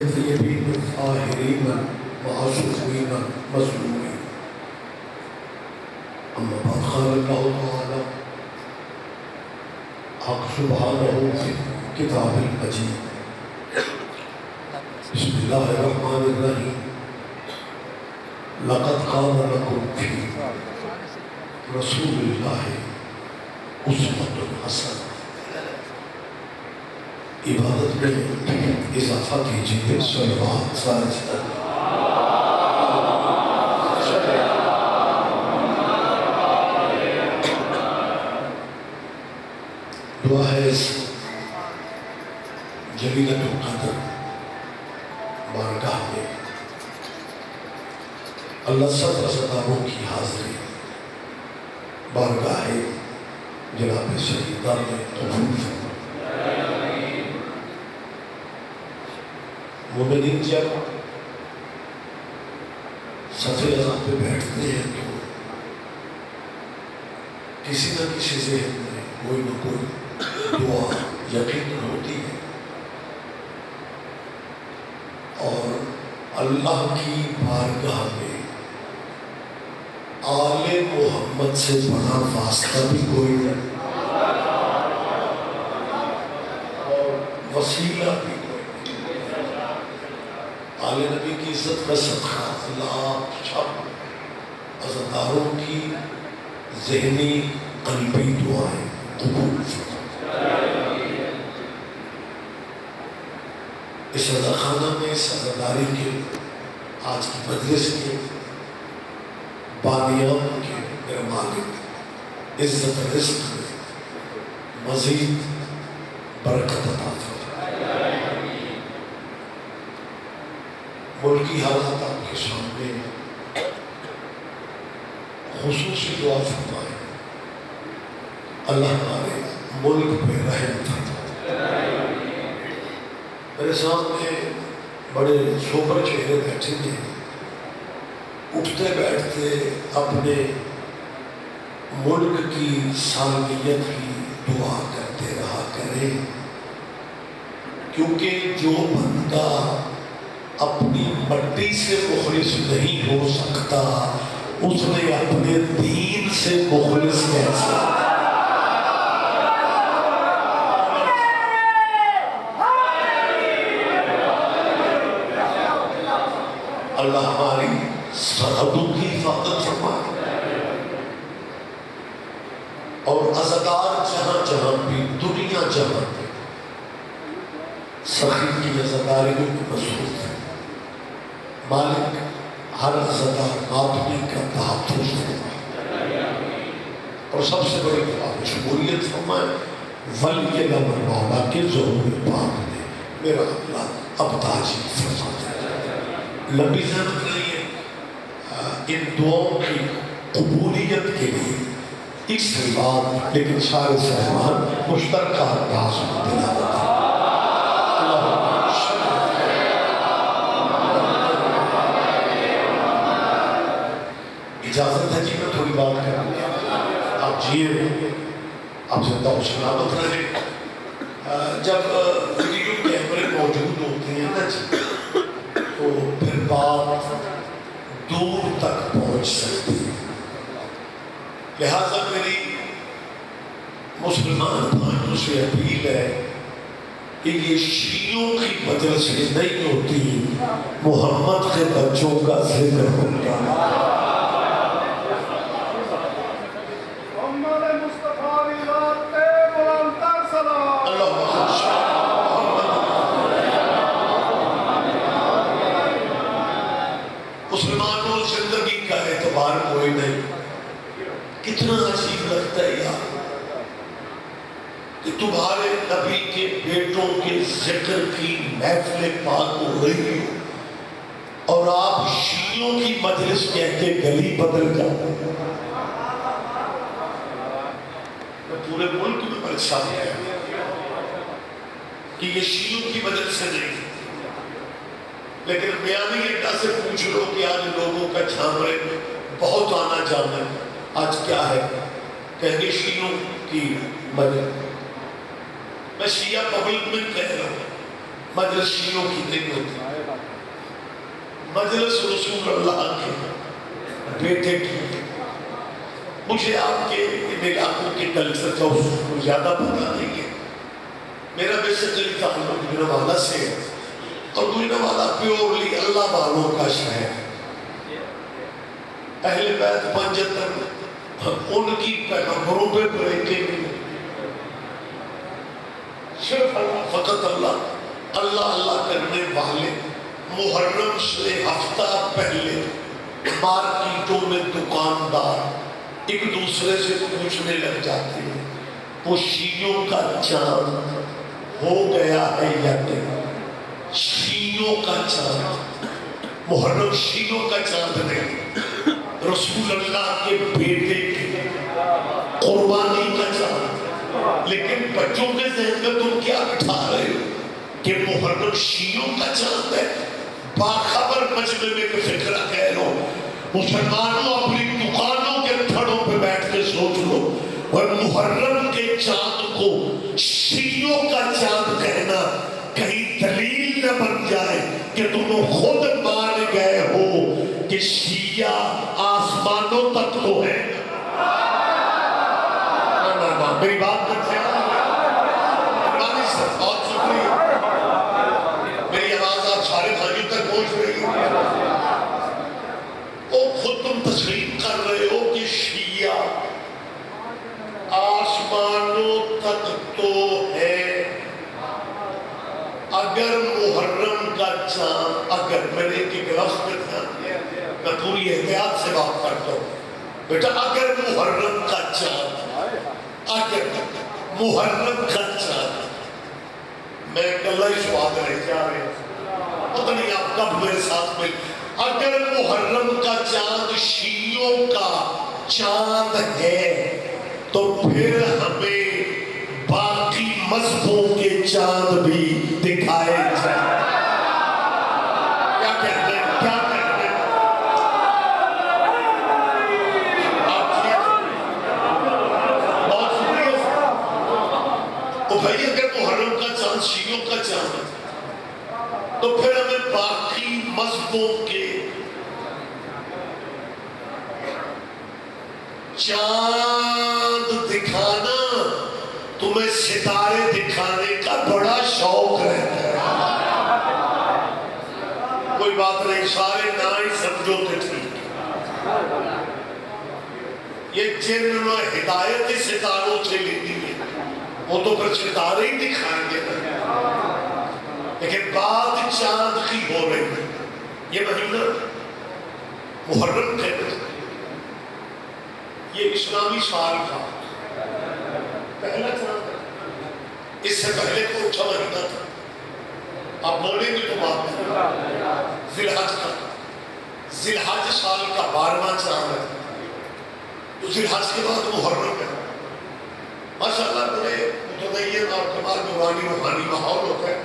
طيبين طاهرين معصومين مظلومين. أما بعد قال الله تعالى حق سبحانه في كتاب المجيد. بسم الله الرحمن الرحيم. لقد كان لكم في رسول الله أسوة حسنة. عبادت میں اضافہ کیجیے صلوات سارے دعا ہے اس جلیلۃ القدر بارگاہ میں اللہ سب رضاکاروں کی حاضری بارگاہ جناب سیدہ میں قبول فرمائے. مومنین جب صفحے اعظم پہ بیٹھتے ہیں تو کسی نہ کسی ذہن میں کوئی نہ کوئی دعا یقین ہوتی ہے اور اللہ کی بارگاہ میں آل محمد سے بڑا واسطہ بھی کوئی نہیں اور وسیلہ بھی آل نبی کی عزت کا صدقہ اللہ سب عزاداروں کی ذہنی قلبی دعائیں قبول فرمائے. اس رضاخانہ میں اس عزاداری کے آج کی مجلس کے بانیان کے میرے مالک عزت رزق میں مزید برکت عطا فرمائے. ملکی حالات آپ کے سامنے خصوصی دعا فرمائے. اللہ ہمارے ملک پہ رحم فرمائے. میرے سامنے بڑے سوبر چہرے بیٹھے تھے. اٹھتے بیٹھتے اپنے ملک کی سالمیت کی دعا کرتے رہا کریں کیونکہ جو بندہ اپنی مٹی سے مخلص نہیں ہو سکتا اس نے اپنے دین سے مخلص کیسے. اللہ ہماری سرحدوں کی حفاظت فرمائے اور عزادار جہاں جہاں بھی دنیا جہاں بھی سخی کی عزاداری میں مصروف ہے. مالک ہر عزادار آدمی کا تحفظ فرمائے اور سب سے بڑی دعا شمولیت فرمائے. ولی الامر مولا کے ظہور پاک میں میرا اللہ اب تاجی فرمائے. لمبی زحمت نہیں ہے ان دعاؤں کی قبولیت کے لیے اس بات لیکن سارے سہمان مشترکہ انداز میں تلاوت ہے. اجازت ہے جی میں تھوڑی بات کروں. آپ جیئے آپ زندہ و سلامت رہے. جب ویڈیو کیمرے موجود ہوتے ہیں نا جی تو پھر بات دور تک پہنچ سکتی ہے. لہذا میری مسلمان بھائیوں سے اپیل ہے کہ یہ شیعوں کی وجہ سے نہیں ہوتی محمد کے بچوں کا ذکر ہوتا. مسلمانوں زندگی کا اعتبار کوئی نہیں. کتنا عجیب لگتا ہے یار کہ تمہارے نبی کے بیٹوں کے ذکر کی محفل پاک ہو رہی ہو اور آپ شیعوں کی مجلس کہہ کے گلی بدل جاتے ہیں. پورے ملک میں پریشانی ہے کہ یہ شیعوں کی وجہ سے نہیں لیکن میامی اڈا سے پوچھ لو کہ آج لوگوں کا جھامرے بہت آنا جانا ہے. آج کیا ہے کہیں گے شیعوں کی وجہ. میں شیعہ پبلک میں کہہ رہا ہوں مجلس شیعوں کی نہیں ہوتی، مجلس رسول اللہ کے بیٹے کی۔ مجھے آپ کے ان علاقوں کے کلچر کا اصول زیادہ پتہ نہیں ہے، میرا بیسیکلی تعلق گوجرانوالہ سے ہے، اور گوجرانوالہ پیورلی اللہ والوں کا شہر ہے۔ اہل بیت پنجتن ان کی پیغمبروں پہ بریکے نہیں، صرف اللہ، فقط اللہ، اللہ اللہ کرنے والے۔ محرم سے ہفتہ پہلے مارکیٹوں میں دکاندار ایک دوسرے سے پوچھنے لگ جاتے ہیں وہ شیعوں کا چاند ہو گیا ہے یا نہیں۔ شیعوں کا چاند، محرم شیعوں کا چاند نہیں، رسول اللہ کے بیٹے کی قربانی کا چاند۔ لیکن بچوں کے ذہن میں تم کیا بٹھا رہے ہو کہ محرم شیعوں کا چاند ہے؟ باخبر مجمع میں کہ فکرہ کہہ رہا ہوں، مسلمانوں اپنی دکانوں کے تھڑوں پہ بیٹھ کے سوچ لو، اور محرم کے چاند کو شیعوں کا چاند کہنا کہیں دلیل نہ بن جائے کہ تم خود مان گئے ہو کہ شیعہ آسمانوں تک تو ہے۔ میری بات کرتے ہیں بہت شکریہ، میری آواز آپ سارے بھائیوں تک پہنچ رہی ہے۔ خود تم تسلیم کر رہے ہو کہ شیعہ آسمانوں تک تو ہے۔ اگر محرم کا چاند، اگر میں نے ایک لفظ پہ دھیان دیا، میں پوری احتیاط سے بات کرتا ہوں بیٹا، اگر محرم کا چاند، اگر محرم کا چاند، میں کل ہی سواد رہ جا رہے ہیں، پتہ نہیں آپ کب میرے ساتھ مل، اگر محرم کا چاند شیعوں کا چاند ہے تو پھر ہمیں باقی مذہبوں کے چاند بھی دکھائے جائیں۔ کیا کہتے ہیں؟ کیا کہتے ہیں؟ بہت شکریہ۔ تو بھائی اگر محرم کا چاند شیعوں کا چاند ہے تو پھر ہمیں باقی مذہبوں کے چاند دکھانا، تمہیں ستارے دکھانے کا بڑا شوق رہتا ہے۔ کوئی بات نہیں، سارے نہ ہی سمجھو تو ٹھیک۔ یہ جن میں ہدایت ستاروں سے لیتی ہے وہ تو پھر ستارے ہی دکھائیں گے، لیکن بات چاند کی ہو رہی ہے۔ یہ مہینہ محرم کہتے ہیں، یہ اسلامی سال کا پہلا چاند ہے۔ اس سے پہلے کو اچھا مہینہ تھا، آپ بولیں گے تو بات نہیں، ذی الحج کا، ذی الحج سال کا 12واں چاند ہے، تو ذی الحج کے بعد محرم ہے۔ ماشاءاللہ بڑے متدین اور کمال نورانی روحانی ماحول ہوتا ہے۔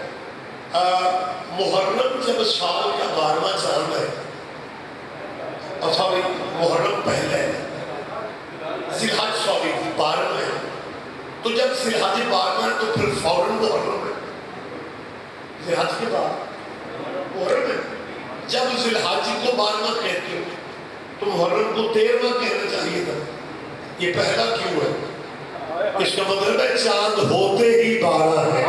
محرم جب سال کا 12واں چاند ہے، سوری محرم پہلے ہے، ذی الحج سوری 12واں ہے، تو جب ذی الحج 12واں ہے تو پھر فوراً محرم ہے، ذی الحج کے بعد محرم ہے۔ جب ذی الحج کو 12واں کہتے ہو تو محرم کو 13واں کہنا چاہیے تھا، یہ پہلا کیوں ہے؟ اس کا مطلب ہے چاند ہوتے ہی 12 ہے۔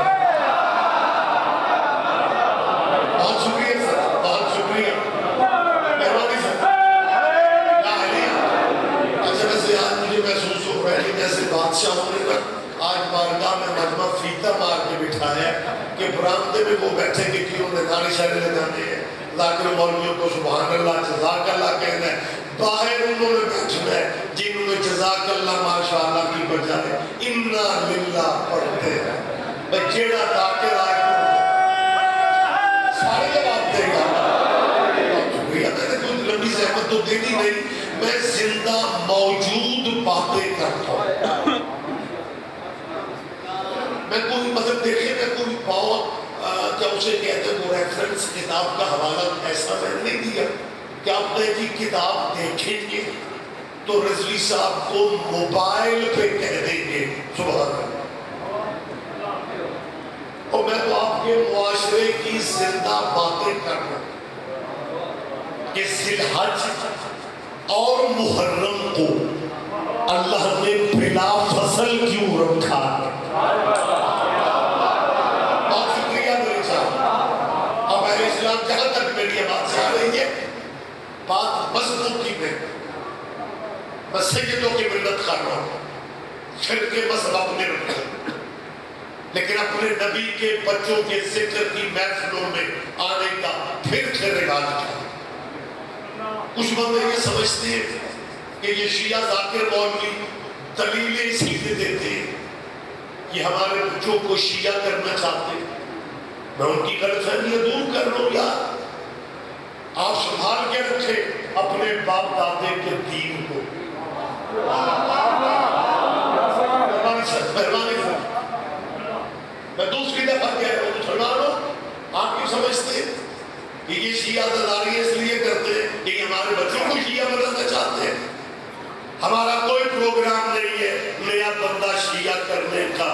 بہت شکریہ سر، بہت شکریہ، مہربانی سر۔ اچھا ویسے آج مجھے محسوس ہو رہا ہے کہ جیسے بادشاہوں نے آج بارگاہ میں مجمع فیتہ مار کے بٹھایا کہ برآمدے میں وہ بیٹھے کہ انہوں نے نعرے شعرے لگانے ہیں، ذاکر مولویوں کو سبحان اللہ جزاک اللہ کہنا ہے، باہر انہوں نے بیٹھنا ہے جنہوں نے جزاک اللہ ماشاءاللہ کی بجائے انا للہ پڑھتے ہیں۔ بچیڑا تاکہ رائے سارے جواب دے گا۔ شکریہ، میں نے کوئی لمبی زحمت تو دیتی نہیں، میں زندہ موجود باتیں کرتا ہوں۔ میں کوئی مطلب دیکھیں، میں کوئی بہت کیا اسے کہتے ہیں وہ ریفرنس کتاب کا حوالہ ایسا میں نہیں دیا کہ آپ نے جی کتاب دیکھیں گے تو رضوی صاحب کو موبائل پہ کہہ دیں گے سبحان اللہ۔ اور میں تو آپ کے معاشرے دوسرے کی زندہ باتیں کرنا کہ ذی الحج اور محرم کو اللہ نے بلا فصل کیوں رکھا ہے. بہت شکریہ میرے صاحب. اب اہل اسلام جہاں تک میری بات سے آ رہی ہے بات مذہب کی میں سیدوں کی ملت کر رہا ہوں. پھر کے مذہب اپنے رکھے لیکن اپنے نبی کے بچوں کے ذکر کی محفلوں میں آنے کا پھر سے رواج کیا. کچھ بندے یہ سمجھتے ہیں کہ یہ شیعہ ذاکر مولوی دلیلیں اس لیے دیتے ہیں کہ ہمارے بچوں کو شیعہ کرنا چاہتے ہیں. میں ان کی غلط فہمیاں دور کر رہا ہوں. یار آپ سنبھال کے رکھے اپنے باپ دادے کے دین کو. میں دوسری دفعہ کہہ رہا ہوں مسلمانوں آپ کیوں سمجھتے ہیں کہ یہ شیعہ دلاری اس لیے کرتے ہیں کہ ہمارے بچوں کو شیعہ بنانا چاہتے ہیں. ہمارا کوئی پروگرام نہیں ہے نیا بندہ شیعہ کرنے کا.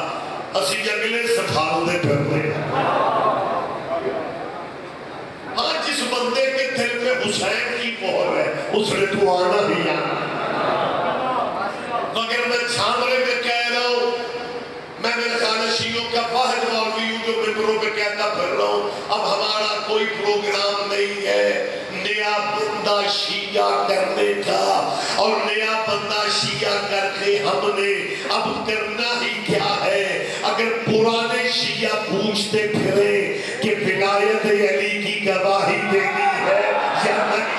اسی اگلے سنبھالنے پھرنے. ہاں جس بندے کے دل میں حسین کی مہر ہے اس نے تو آنا بھی آنا. مگر میں چھامرے میں کہہ رہا ہوں میں میرے خانہ شیعوں کا واحد مولوی ہوں جو ممبروں پہ کہتا پھر رہا ہوں. اب ہمارا کوئی پروگرام نہیں ہے نیا بندہ شیعہ کرنے کا. اور نیا بندہ شیعہ کر کے ہم نے اب کرنا ہی کیا ہے. اگر پرانے شیعہ پوچھتے پھرے کہ ولایت علی کی گواہی دینی ہے یا نہیں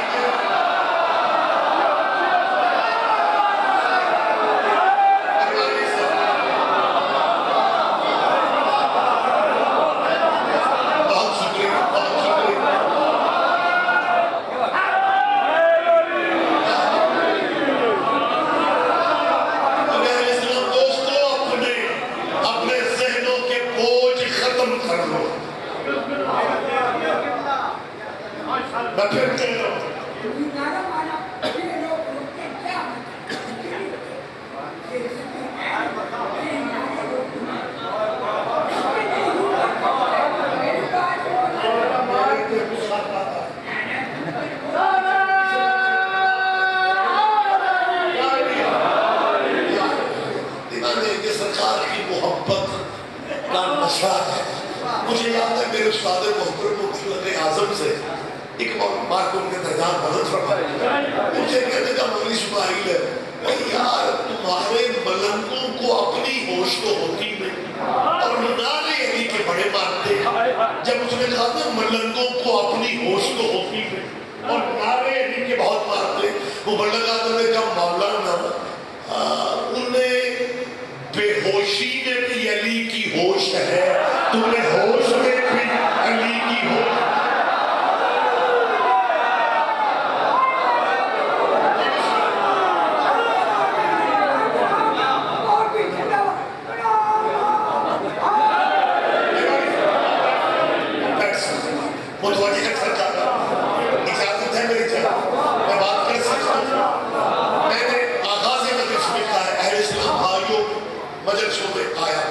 مجھے یاد ہے میرے استاد محترم مفتی اعظم سے ایک بار ان کے درجات بدل فرمائے. مجھے کہتے تھا مولوی اسماعیل ہے یار تمہارے ملنگوں کو اپنی ہوش تو ہوتی نہیں اور منارے علی کے بڑے مانتے. جب اس نے کہا نا ملنگوں کو اپنی ہوش تو ہوتی نہیں اور منارے علی کے بہت مانتے. وہ ملنگ آدم نے کہا مولانا انہیں بے ہوشی میں بھی علی کی ہوش ہے تمہیں ہوش میں بھی علی کی ہوش. اجازت ہے میری جان میں بات کر سکتا ہوں. میں نے آغاز مجلس میں کہا ہے اہل اسلام بھائیوں مجلسوں میں آیا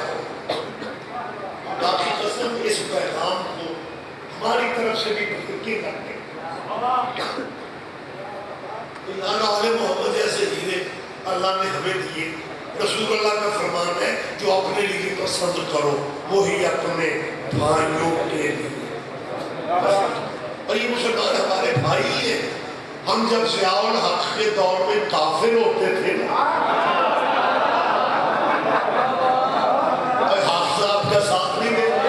باقی قسم اس پیغام کو ہماری طرف سے بھی بھرکے کرتے لانا والے محمد جیسے ہیرے اللہ نے ہمیں دیے. رسول اللہ کا فرمان ہے جو اپنے لیے پسند کرو وہی اپنے بھائیوں کے لیے. اور یہ مسلمان ہمارے بھائی ہیں. ہم جب ضیاء الحق کے دور میں کافر ہوتے تھے حافظ آپ کا ساتھ نہیں دیتے.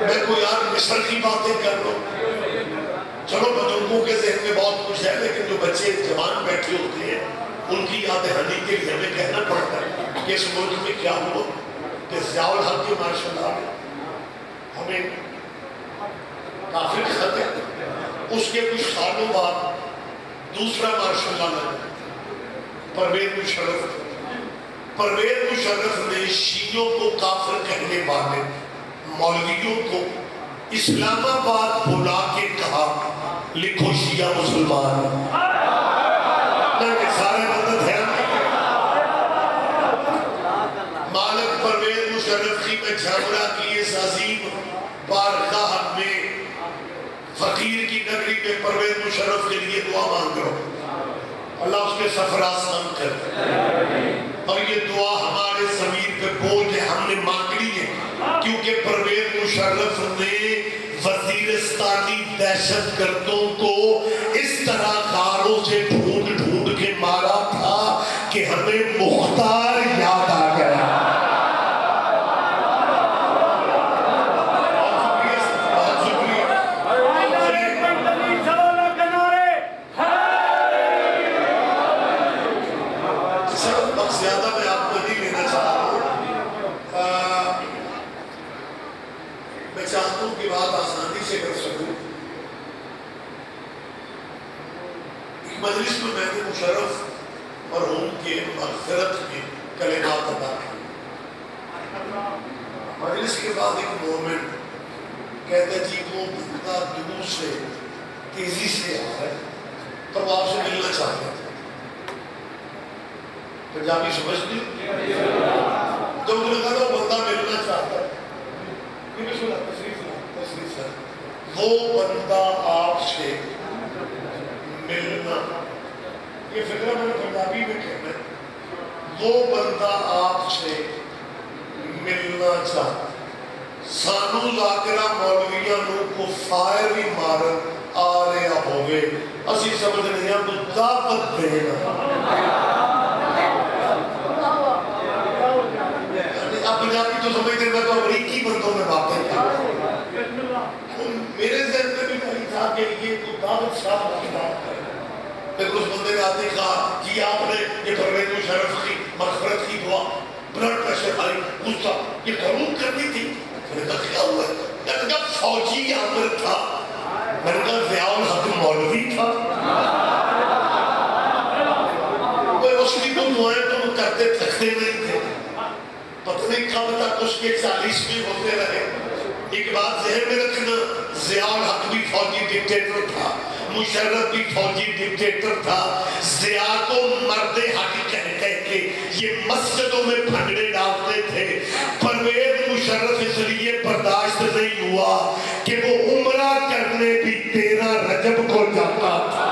میں کوئی یار مصر کی باتیں کر رہا ہوں. چلو بزرگوں کے ذہن میں بہت کچھ ہے لیکن جو بچے جوان بیٹھے ہوتے ہیں ان کی یاد دہانی کے لیے ہمیں کہنا پڑتا ہے کہ اس ملک میں کیا ہوا کہ ضیاء الحق کے ماشاء اللہ ہمیں کافر خط ہے. اس کے کچھ سالوں بعد دوسرا ماشاء اللہ پرویز مشرف نے شیعوں کو کافر کہنے والے مولویوں کو اسلام آباد بلا کے کہا لکھو شیعہ مسلمان. سارے بندہ دھیان مالک پرویز مشرف کی میں جھگڑا کی اس عظیم بارگاہ میں فقیر کی نگری میں پرویز مشرف کے لیے دعا مانگ رہا ہوں، اللہ اس کے سفر آسان کر دے، اور یہ دعا ہمارے ضمیر پہ بوجھ ہے، ہم نے مانگنی ہے، کیونکہ پرویز مشرف نے وزیرستانی دہشت گردوں کو اس طرح غاروں سے ڈھونڈ ڈھونڈ کے مارا تھا کہ ہمیں مختار یاد آ گیا۔ مجلس میں میں نے مشرف مرحوم کے مغفرت میں کلمات ادا کی، مجلس کے بعد ایک مومن کہتا جی وہ بندہ دور سے تیزی سے آ رہا ہے تو وہ آپ سے ملنا چاہتے ہیں، پنجابی سمجھتے ہو؟ جب انہوں نے کہا وہ بندہ ملنا چاہتا ہے، وہ بندہ آپ سے ملنا، یہ فکرہ میں نے پنجابی میں کہنا ہے، وہ بندہ آپ سے ملنا چاہتا، سانو ذاکرہ مولویاں نو کو فائر ہی مارن آ رہے ہوئے اسی سمجھ نہیں ہیں تو دعوت دینا، اب پنجابی تو سمجھتے ہیں میں تو امریکی بندوں میں باتیں تھا، میرے ذہن میں بھی نہیں تھا کہ یہ تو دعوت صاحب کی بات کرے، پھر اس بندے نے آتے کہا کہ آپ نے یہ پرویز مشرف کی مغفرت کی دعا بلڈ پریشر آئی غصہ یہ قبول کرنی تھی، میں نے کہا کیا ہوا ہے؟ میں نے کہا فوجی عامر تھا، میں نے کہا ضیاء الحق مولوی تھا، کوئی اس کی تو دعائیں تو کرتے تھکتے نہیں تھے، پتہ نہیں کب تک اس کے 40 بھی ہوتے رہے۔ ایک بات ذہن میں رکھنا، ضیاء الحق بھی فوجی ڈکٹیٹر تھا، مشرف بھی فوجی ڈکٹیٹر تھا، ضیاء کو مرد حق کہہ کے یہ مسجدوں میں پھنڈے ڈالتے تھے، پرویز مشرف اس لیے برداشت نہیں ہوا کہ وہ عمرہ کرنے بھی 13 رجب کو جاتا تھا۔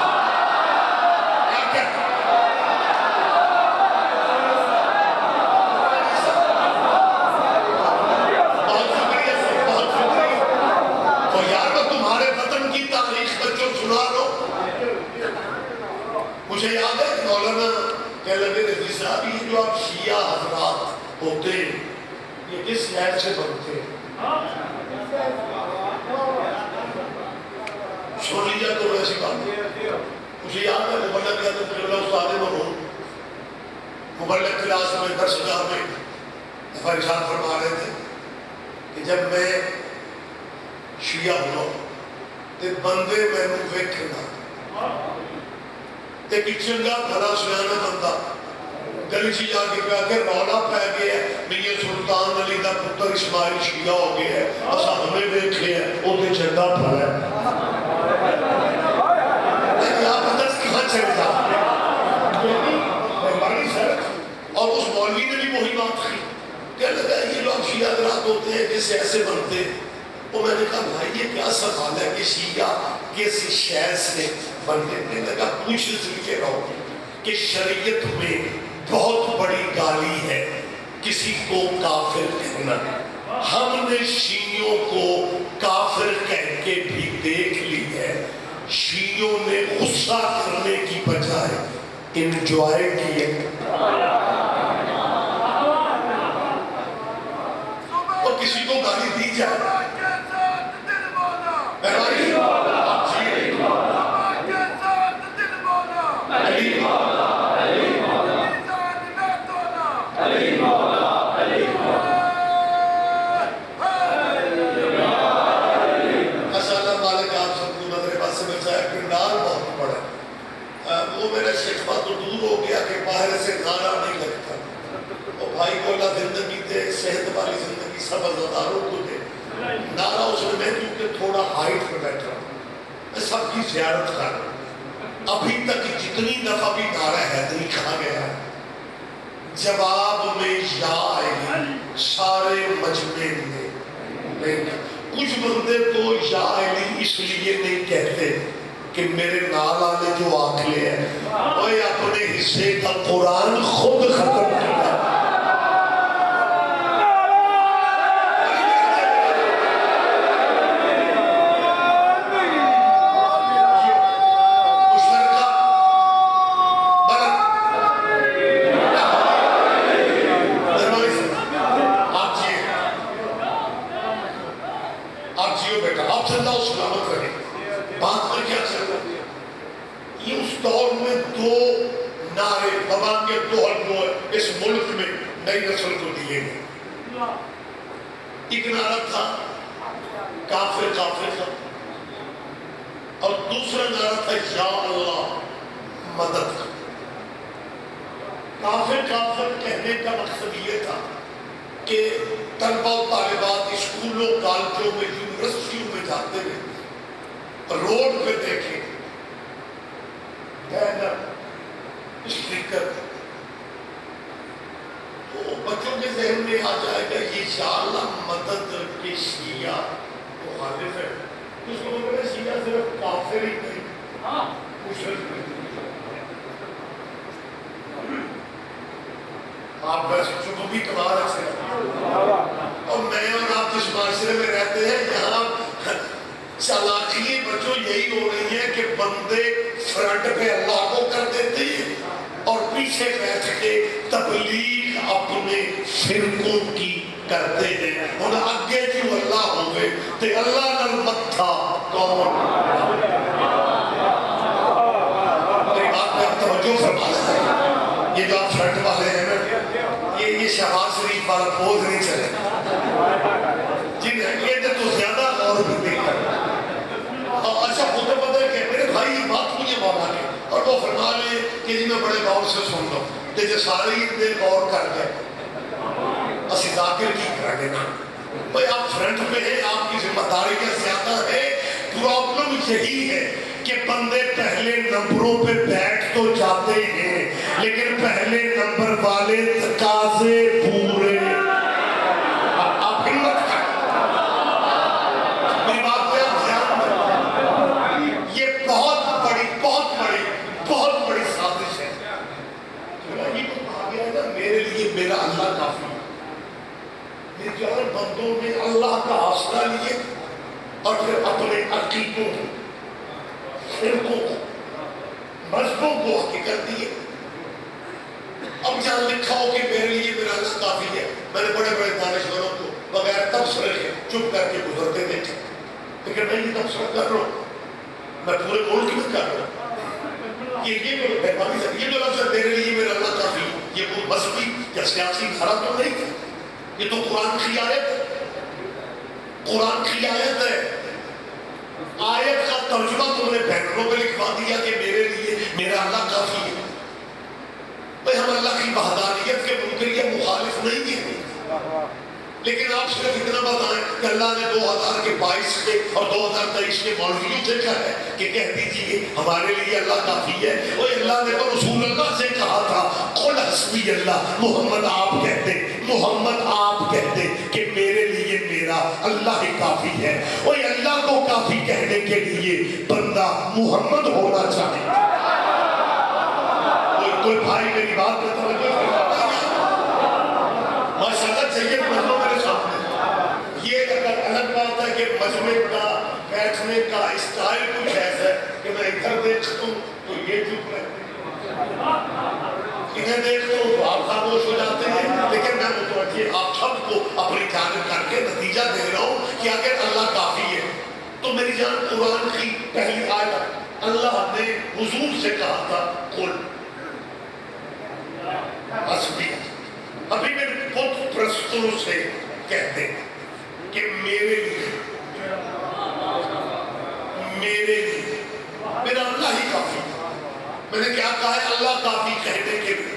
مجھے یاد ہے مولانا کہہ لگے رضی صاحب یہ جو آپ شیعہ حضرات ہوتے ہیں یہ کس شہر سے بنتے ہیں؟ سن لیجیے تو ایسی بات مجھے یاد ہے مبلغ کہتے ہیں قبلہ استاد مرحوم مبلغ کلاس میں درس گاہ میں ارشاد فرما رہے تھے کہ جب میں شیعہ ہوا تو بندے میں نے ویکھنا ایک چنگا بھلا سیانا بندہ گلی چی جا کے کہا کہ رولا پہ گیا ہے میاں سلطان علی دا پتر اسماعیل شیعہ ہو گیا ہے اسا ہمیں دیکھے ہیں وہ تو چنگا بھلا ہے، لیکن آپ اندر کہاں چلے جا اور اس مولوی نے بھی وہی بات کی کہنے لگا یہ لوگ شیعہ حضرات ہوتے ہیں کس ایسے بنتے ہیں، وہ میں نے کہا بھائی یہ کیا سوال ہے کہ شیعہ کس شہر سے بنتے، میں نے کہا پوچھ لیجیے رہو کہ شریعت میں بہت بڑی گالی ہے کسی کو کافر کہنا، ہم نے شیعوں کو کافر کہہ کے بھی دیکھ لی ہے، شیعوں نے غصہ کرنے کی بجائے انجوائے کیے، اور کسی کو گالی دی جائے وہ میرا شکوہ تو دور ہو گیا کہ باہر سے نعرہ نہیں لگتا، اور بھائی کو اللہ زندگی دے صحت والی زندگی سب عزاداروں کو دے، نعرہ اس میں کیونکہ تھوڑا ہائٹ پہ بیٹھا ہوں میں سب کی زیارت کر رہا ہوں، ابھی تک جتنی دفعہ بھی نعرہ حیدری کہا گیا ہے جواب میں یا آئے گی سارے مجمع میں کچھ بندے تو یا علی اس لیے نہیں کہتے کہ میرے نال والے جو آکھلے ہیں وہ اپنے حصے کا قرآن خود ختم کرتا ہے. اس ملک میں نئی نسل کو دیے گئے. ایک نعرہ تھا کافر کافر کا اور دوسرا نعرہ تھا یا اللہ مدد کا. کافر کافر کہنے کا مقصد یہ تھا کہ طلبہ و طالبات اسکولوں کالجوں میں یونیورسٹیوں میں جاتے ہوئے روڈ پہ دیکھیں بینر اسپیکر تو بچوں کے ذہن میں آ جائے گا یہ یا اللہ مدد کے شیعہ مخالف ہے. اس کو میں نے شیعہ صرف کافر ہی نہیں مشرک نہیں. آپ بچوں کو بھی کما رکھ سکتے اور میں اور آپ جس معاشرے میں رہتے ہیں یہاں چالاکیاں بچوں یہی ہو رہی ہے کہ بندے فرنٹ پہ اللہ کو کر دیتے ہیں اور پیچھے بیٹھ کے تبلیغ اپنے فرقوں کی کرتے ہیں. ہن اگے جو اللہ ہوئے تے اللہ نال متھا کون. میری بات پہ توجہ فرما لیں. یہ جو آپ فرنٹ والے ہیں نا یہ شہباز شریف والا پوز نہیں چلے جن یہ تو زیادہ اور بھی دیکھ کر. اچھا خود پتہ ہے کہ میرے بھائی یہ بات مجھے مولا نے اور وہ فرما لے کہ جی میں بڑے غور سے سن لوں تے جو سارے اتنے غور کر گئے اسی ذاکر کی کر گئے نا بھائی آپ فرنٹ پہ ہیں آپ کی ذمہ داری کا زیادہ ہے. پرابلم یہی ہے کہ بندے پہلے نمبروں پہ بیٹھ تو جاتے ہیں لیکن پہلے نمبر والے تقاضے پورے. آپ ہمت کر میری بات پہ آپ دھیان دیں. یہ بہت بڑی سازش ہے. یہ تو کہا گیا ہے نا میرے لیے میرا اللہ کافی ہے. یہ جو بندوں نے اللہ کا آسرا لیے اور پھر اپنے عقیدوں فرقوں کو مذہبوں کو حقیقت دیے. اب جہاں لکھا ہو کہ میرے لیے میرا اللہ کافی ہے میں نے بڑے بڑے دانشوروں کو بغیر تبصرے کے چپ کر کے گزرتے دیکھے لیکن میں یہ تبصرہ کر رہا ہوں میں پورے ملک میں کر رہا ہوں. یہ جو لفظ ہے میرے لیے میرا اللہ کافی یہ کوئی مذہبی یا سیاسی دھارا تو نہیں ہے. یہ تو قرآن کی آیت ہے. قرآن کی آیت ہے. آیت کا ترجمہ تم نے بینروں پہ لکھوا دیا کہ میرے لیے میرا اللہ کافی ہے. بھئی ہم اللہ کی وحدانیت کے منکر یا مخالف نہیں ہیں لیکن آپ صرف اتنا بتائیں کہ اللہ نے 2022 کے اور 2023 کے مولویوں سے کہا ہے کہ کہہ دیجئے ہمارے لیے اللہ کافی ہے. وہ اللہ نے تو رسول اللہ سے کہا تھا قل حسبی اللہ. محمد آپ کہتے کہ میرے لیے میرا اللہ ہی کافی ہے. وہ اللہ کو کافی کہنے کے لیے بندہ محمد ہونا چاہے. کوئی بھائی میری بات پہ توجہ کرتا ہے ماشاءاللہ چاہیے مجمع میرے سامنے. یہ اگر الگ بات ہے کہ مجمع کا بیٹھنے کا اسٹائل کچھ ایسا ہے کہ میں ادھر دیکھتا ہوں تو یہ چپ رہتے ہیں انہیں دیکھتا ہوں تو آپ خاموش ہو جاتے ہیں. لیکن میں متوجہ آپ سب کو اپنی جانب کر کے نتیجہ دے رہا ہوں کہ اگر اللہ کافی ہے تو میری جان قرآن کی پہلی آیت اللہ نے حضور سے کہا تھا قل حسبی. ابھی میں بت پرستوں سے کہتے ہیں کہ میرے لیے میرا اللہ ہی کافی. میں نے کیا کہا ہے اللہ کافی کہنے کے لیے.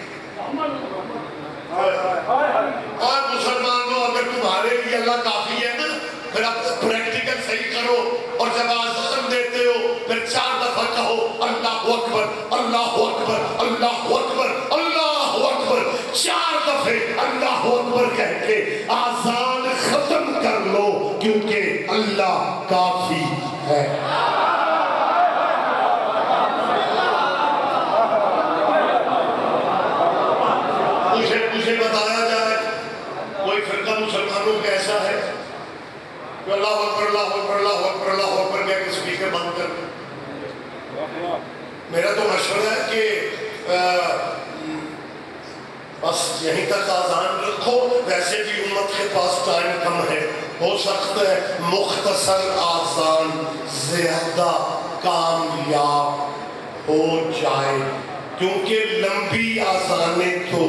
اور مسلمانوں اگر تمہارے لیے اللہ کافی ہے نا پھر آپ پریکٹیکل صحیح کرو اور جب آزان دیتے ہو پھر 4 دفعہ کہو اللہ اکبر اللہ اکبر اللہ اکبر اللہ اکبر. 4 دفعے اللہ اکبر کہہ کے آزان ختم کر لو. کیونکہ اللہ کافی ہے۔ مجھے بتایا جائے کوئی فرقہ مسلمانوں کا ایسا ہے کہ اللہ اکبر اللہ اکبر اللہ اکبر اللہ اکبر کہہ کے سپیکر بند کر دیں۔ میرا تو مشورہ ہے کہ بس یہیں تک آذان رکھو، ویسے بھی امت کے پاس ٹائم کم ہے، ہو سکتا ہے مختصر آذان زیادہ کامیاب ہو جائے، کیونکہ لمبی آذانیں تو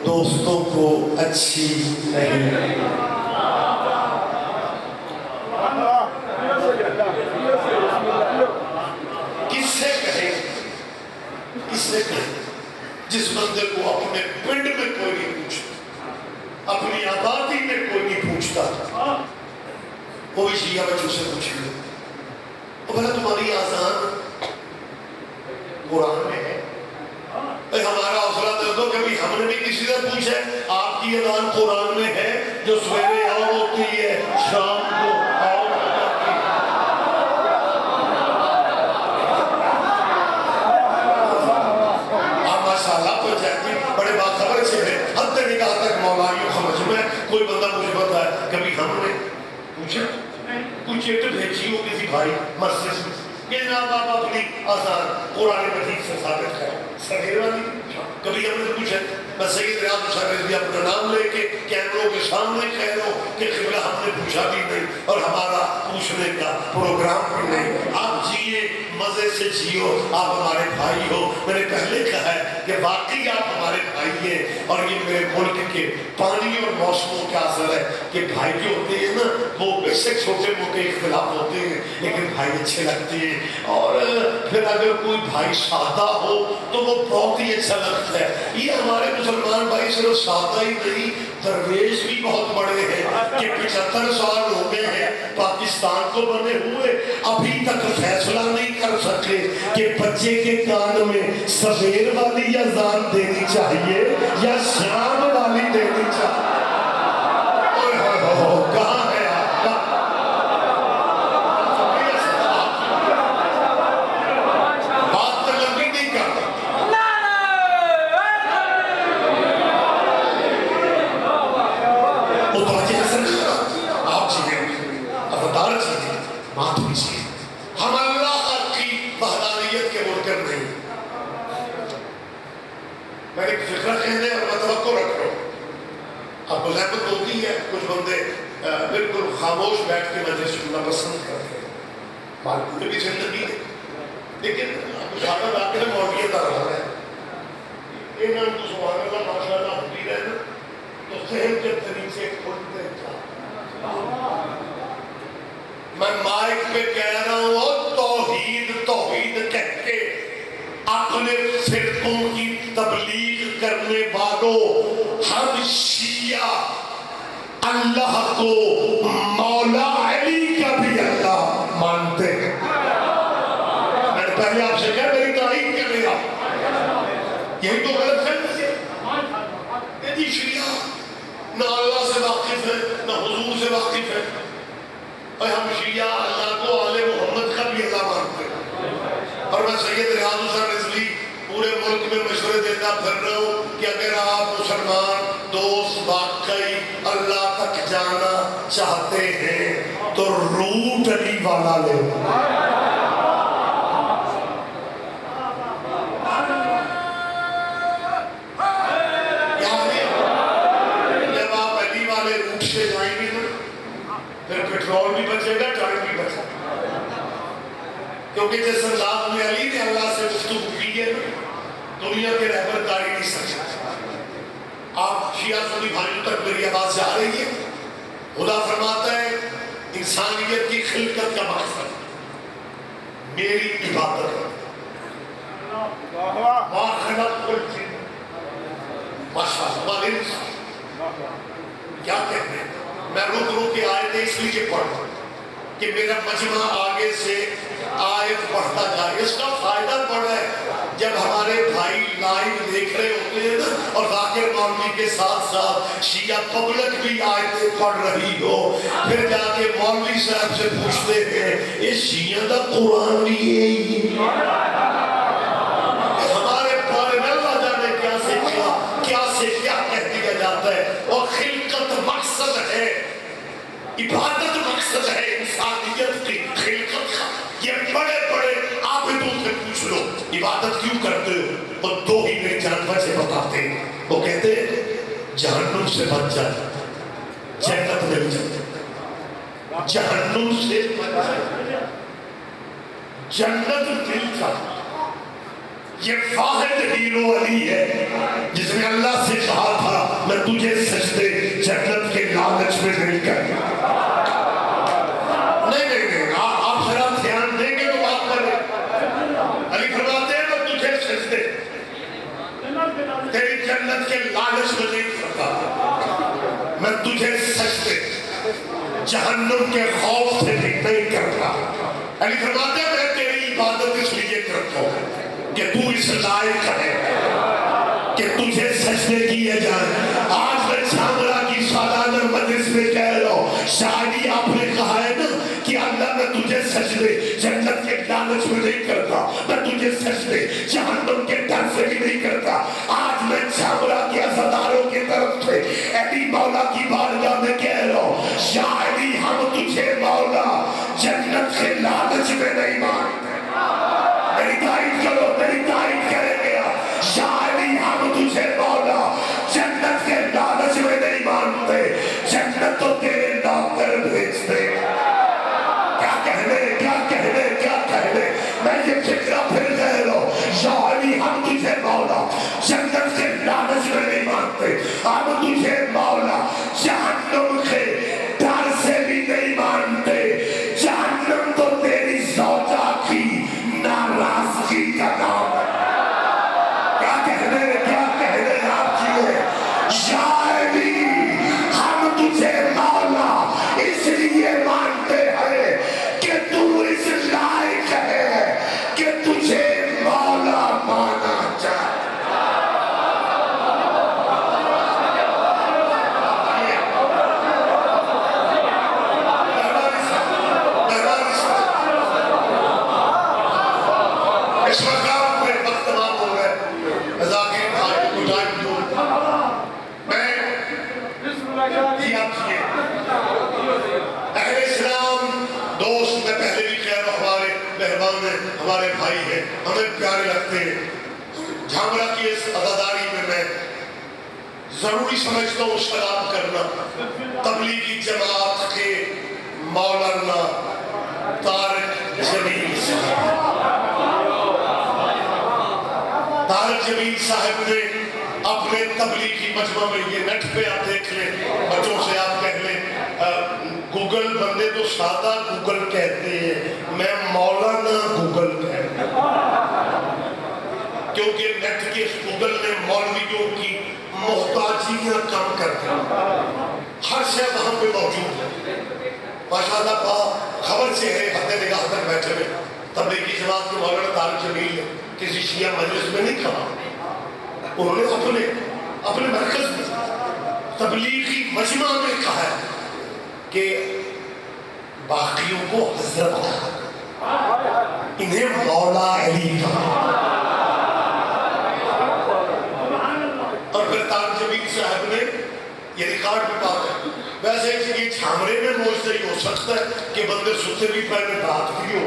دوستوں کو اچھی نہیں۔ کس سے کہیں جس بندے کو اپنے پنڈ میں کوئی نہیں پوچھتا، اپنی آبادی میں کوئی نہیں پوچھتا، وہ بھی شیعہ بچوں سے پوچھیے بھلا تمہاری آذان قرآن میں ہے؟ ہمارا حوصلہ دے دو، کبھی ہم نے بھی کسی سے پوچھا آپ کی اذان قرآن میں ہے جو سویرے اور ہوتی ہے شام کو اور ہوتی ہے؟ آپ ماشاءاللہ تو جاتی بڑے باخبر سے ہیں، حد نگاہ تک مولائیوں سمجھ میں کوئی بندہ مجھے بتائے کبھی ہم نے پوچھا کوئی چیٹ بھیجی ہو کسی بھائی مسجد میں کہ جناب آپ اپنی آذان قرآن مجید سے ثابت کریں؟ صغیر والی کبھی ہم نے پوچھا؟ میں سید ریاض صاحب بھی اپنا نام لے کے کیمروں کے سامنے کہہ رہا ہوں کہ قبلہ ہم نے پوچھا بھی نہیں اور ہمارا پوچھنے کا پروگرام بھی نہیں۔ آپ جیے مزے سے جیو، آپ ہمارے بھائی ہو۔ میں نے پہلے کہا ہے کہ واقعی آپ ہمارے بھائی ہیں، اور یہ میرے ملک کے پانی اور موسموں کا اثر ہے کہ بھائی جو ہوتے ہیں نا وہ بے شک چھوٹے موٹے اختلاف ہوتے ہیں لیکن بھائی اچھے لگتے ہیں، اور پھر اگر کوئی بھائی سادہ ہو تو وہ بہت ہی اچھا لگتا ہے۔ یہ ہمارے مسلمان بھائی صرف سادہ ہی نہیں، درویش بھی بہت بڑے ہیں کہ 75 سال ہو گئے ہیں پاکستان کو بنے ہوئے، ابھی تک فیصلہ نہیں کر سکے کہ بچے کے کان میں سویر والی اذان دینی چاہیے یا شام والی دینی چاہیے۔ کہاں ہے آپ کا؟ بات تو لمبی نہیں کرتا، آپ چیزیں افطار چیزیں بات ہوئی چیزیں، ہم اللہ کی وحدانیت کے منکر نہیں۔ میں ایک فکرہ کہنے اور میں توقع رکھ رہا ہوں، آپ کو زحمت ہوتی ہے، کچھ بندے بالکل خاموش بیٹھ کے مجلس سننا پسند کرتے ہیں، معلوم بھی زندگی ہے، لیکن مشاہدہ واقع میں موقعیت آ رہا ہے یہ نام تو سبحان اللہ ماشاءاللہ ہوتی رہے نا تو ذہن کے طریقے کھلتے جا۔ میں مائک پہ کہہ رہا ہوں توحید توحید کہہ کے اپنے فرقوں کی تبلیغ کرنے والوں، ہم شیعہ اللہ کو مولا علی کا بھی اللہ مانتے ہیں۔ میں نے پہلے آپ سے کہا میری تائید کر رہا، یہی تو غلط فہمی ہے۔ یہ شیعہ نہ اللہ سے واقف ہے نہ حضور سے واقف ہے، اور ہم شیعہ اللہ کو آل محمد کا بھی اللہ مانتے ہیں۔ اور میں سید ریاض حسین رضوی پورے ملک میں مشورے دیتا پھر رہا ہوں کہ اگر آپ مسلمان دوست واقعی اللہ تک جانا چاہتے ہیں تو روٹ علی والا لے۔ جب آپ علی والے روٹ سے جائیں گے نا پھر پیٹرول بھی بچے گا، ٹائم بھی بچے گا، کیونکہ جس انداز میں علی نے اللہ سے گفتگو کی ہے دنیا کے رہبر کاری نہیں سکتے۔ آپ شیعہ سنی بھائیوں تک میری آواز جا رہی ہے؟ خدا فرماتا ہے انسانیت کی خلقت کا مقصد میری عبادت ہے۔ مَا خَلَقْتُ الْجِنَّ ماشاءاللہ والانس، کیا کہتے ہیں؟ میں رک رک کے آیتیں اس لیے پڑھ رہا ہوں کہ میرا مجمع آگے سے آیت پڑھتا جائے۔ اس کا فائدہ پڑا ہے جب ہمارے بھائی لائیو دیکھ رہے ہوتے ہیں نا اور ذاکر مولوی کے ساتھ ساتھ شیعہ پبلک بھی آیتیں پڑھ رہی ہو، پھر جا کے مولوی صاحب سے پوچھتے ہیں یہ شیعہ دا قرآن بھی یہی ہمارے بارے میں اللہ جانے کیا سے کیا کہہ دیا جاتا ہے. اور خلقت مقصد ہے، عبادت مقصد ہے انسانیت کی خلقت کا. یہ بڑے بڑے عابدوں سے پوچھ لو عبادت کیوں کرتے ہو، اور دو ہی میں جانور سے بتاتے ہیں. وہ کہتے ہیں جہنم سے بچ جائے جنت مل جائے، جہنم سے بچ جائے جنت مل جائے. یہ واحد ہیرو علی ہے جس نے اللہ سے کہا تھا میں تجھے سجدے جنت کے لالچ میں نہیں کروں. نہیں آپ ذرا دھیان دیں گے تو بات کریں. علی فرماتے ہیں میں تجھے سجدے تیری جنت کے لالچ میں نہیں کرتا، میں تجھے سجدے جہنم کے خوف سے نہیں کرتا. علی فرماتے ہیں میں تیری عبادت اس لیے کرتا ہوں کہ تو اس لائق ہے کہ تجھے سجدے کیے جائیں. آج میں چھامرا کی سالانہ مجلس میں کہہ رہا ہوں شاعری آپ نے کہا ہے نا کہ اللہ میں تجھے سجدے جنت کے لالچ میں نہیں کرتا، میں تجھے سجدے جہنم کے ڈر سے بھی نہیں کرتا. آج میں چھامرا کے عزاداروں کی طرف سے علی مولا کی بارگاہ میں کہہ رہا ہوں شاعری ہم تجھے مولا جنت کے لالچ میں نہیں مانتے. میری تائید کرو، میری تائید کرے گیا شاعری ہم تجھے مولا جنت کے لالچ میں نہیں مانتے، جنت تو تیرے نوکر بھیجتے. کیا کہنے میں یہ فکرہ پھر کہہ رہا ہوں شاعری ہم تجھے مولا جنت کے لالچ میں نہیں مانتے، ہم تجھے مولا جہنم کے ڈر سے بھی نہیں مانتے. جہنم تو تیری زوجہ کی ناراضگی کا نام ہے. کیا کہنے آپ کیے شاعری ہم تجھے مولا اس لیے مانتے ہیں کہ تو اس لائق ہے کہ تجھے مولا مانا جائے. اس وقت آپ میں وقت تمام ہو گئے. ذاکر بھائی کو ٹائم دو. میں اہل اسلام دوست میں پہلے بھی کہہ رہا ہوں ہمارے مہربان ہیں، ہمارے بھائی ہیں، ہمیں پیارے لگتے ہیں. جھامرا کی اس عزاداری میں ضروری سمجھتا ہوں سلام کرنا تبلیغی جماعت کے مولانا طارق جمیل صاحب. طارق جمیل صاحب نے اپنے تبلیغی مجمع میں یہ نیٹ پہ آپ دیکھ لیں، بچوں سے آپ کہہ لیں گوگل بندے تو سادہ گوگل کہتے ہیں، میں مولانا گوگل کہتا ہوں کیونکہ نیٹ کے گوگل نے مولویوں کی محتاجیاں کم کر دی. ہر شے وہاں پہ موجود ہے. ماشاءاللہ خبر سے ہے حد نگاہ تک بیٹھے ہوئے تبلیغی جماعت کے مولانا طارق جمیل نے کسی شیعہ مجلس میں نہیں کہا، انہوں نے اپنے مرکز میں تبلیغی مجمع میں کہا ہے کہ باقیوں کو حضرت انہیں مولا علی کہا. اور پھر طارق جمیل صاحب نے یہ ریکارڈ میں بات ہے. ویسے یہ چھامرے میں موجود ہی ہو سکتا ہے کہ بندے ستے بھی پہلے بات بھی ہو.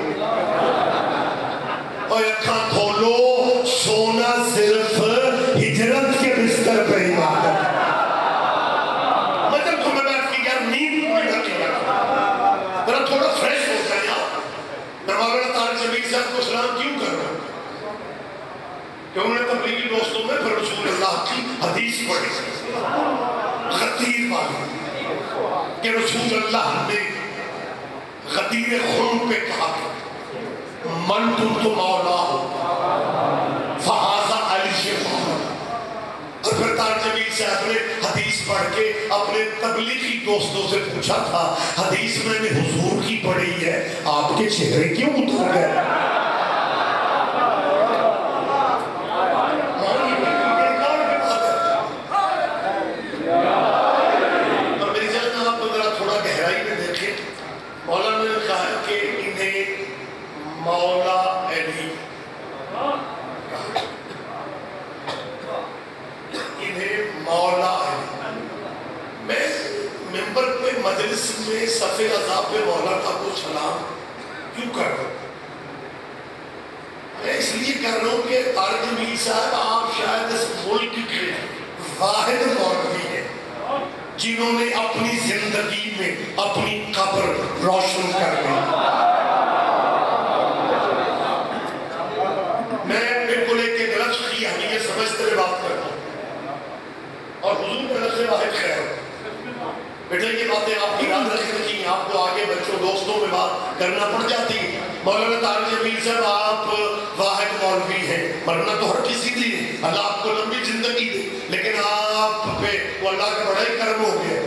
اور اکھاں کھولو سونا صرف ہجرت کے بستر پہ ہی آتا ہے. مطلب تمہیں بیٹھ کے یار نیند پوری نہ کیا ذرا تھوڑا فریش ہو جائے. یار میں مولانا طارق جمیل صاحب کو سلام کیوں کر رہا ہوں کہ انہوں نے تبلیغی دوستوں میں پھر رسول اللہ کی حدیث پڑھی غدیر والی کہ رسول اللہ نے غدیر خون پہ کہا من کنت مولا فہذا علی محمد. اور پھر طارق جمیل صاحب نے حدیث پڑھ کے اپنے تبلیغی دوستوں سے پوچھا تھا حدیث میں نے حضور کی پڑھی ہے آپ کے چہرے کیوں اتر گئے؟ علی انہیں مولا علی. میں ممبر پہ مجلس میں صف عذاب پہ مولانا کو سلام کیوں کر رہا ہوں؟ میں اس لیے کر رہا ہوں کہ طارق جمیل صاحب آپ شاید اس ملک کے واحد مولوی ہیں جنہوں نے اپنی زندگی میں اپنی قبر روشن کر لی. میں بالکل ایک لفظ کی اہمیت سمجھتے ہوئے بات کرتا ہوں اور حضور کا لفظ واحد خیر. بیٹے یہ باتیں آپ کی یاد رکھنے کی آپ کو آگے بچوں دوستوں میں بات کرنا پڑ جاتی ہے. مولانا طارق جمیل صاحب آپ واحد مولوی ہیں, مرنا تو ہر کسی دی ہے, اللہ آپ کو لمبی زندگی دے, لیکن آپ پہ وہ اللہ کا بڑا ہی کرم ہو گیا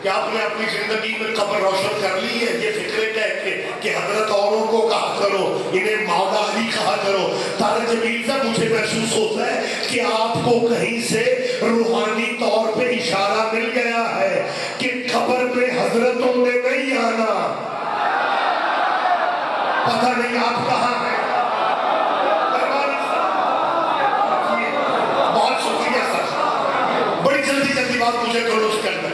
کہ آپ نے اپنی زندگی میں قبر روشن کر لی ہے. یہ فکرے کہہ کے کہ حضرت اوروں کو کہا کرو, انہیں مولا علی کہا کرو. طارق جمیل صاحب مجھے محسوس ہوتا ہے کہ آپ کو کہیں سے روحانی طور پہ اشارہ مل گیا ہے کہ قبر پہ حضرتوں نے نہیں آنا. پتہ نہیں آپ کہاں ہیں. بہت شکریہ سر, بڑی جلدی جلدی بات مجھے کرو اس کے اندر.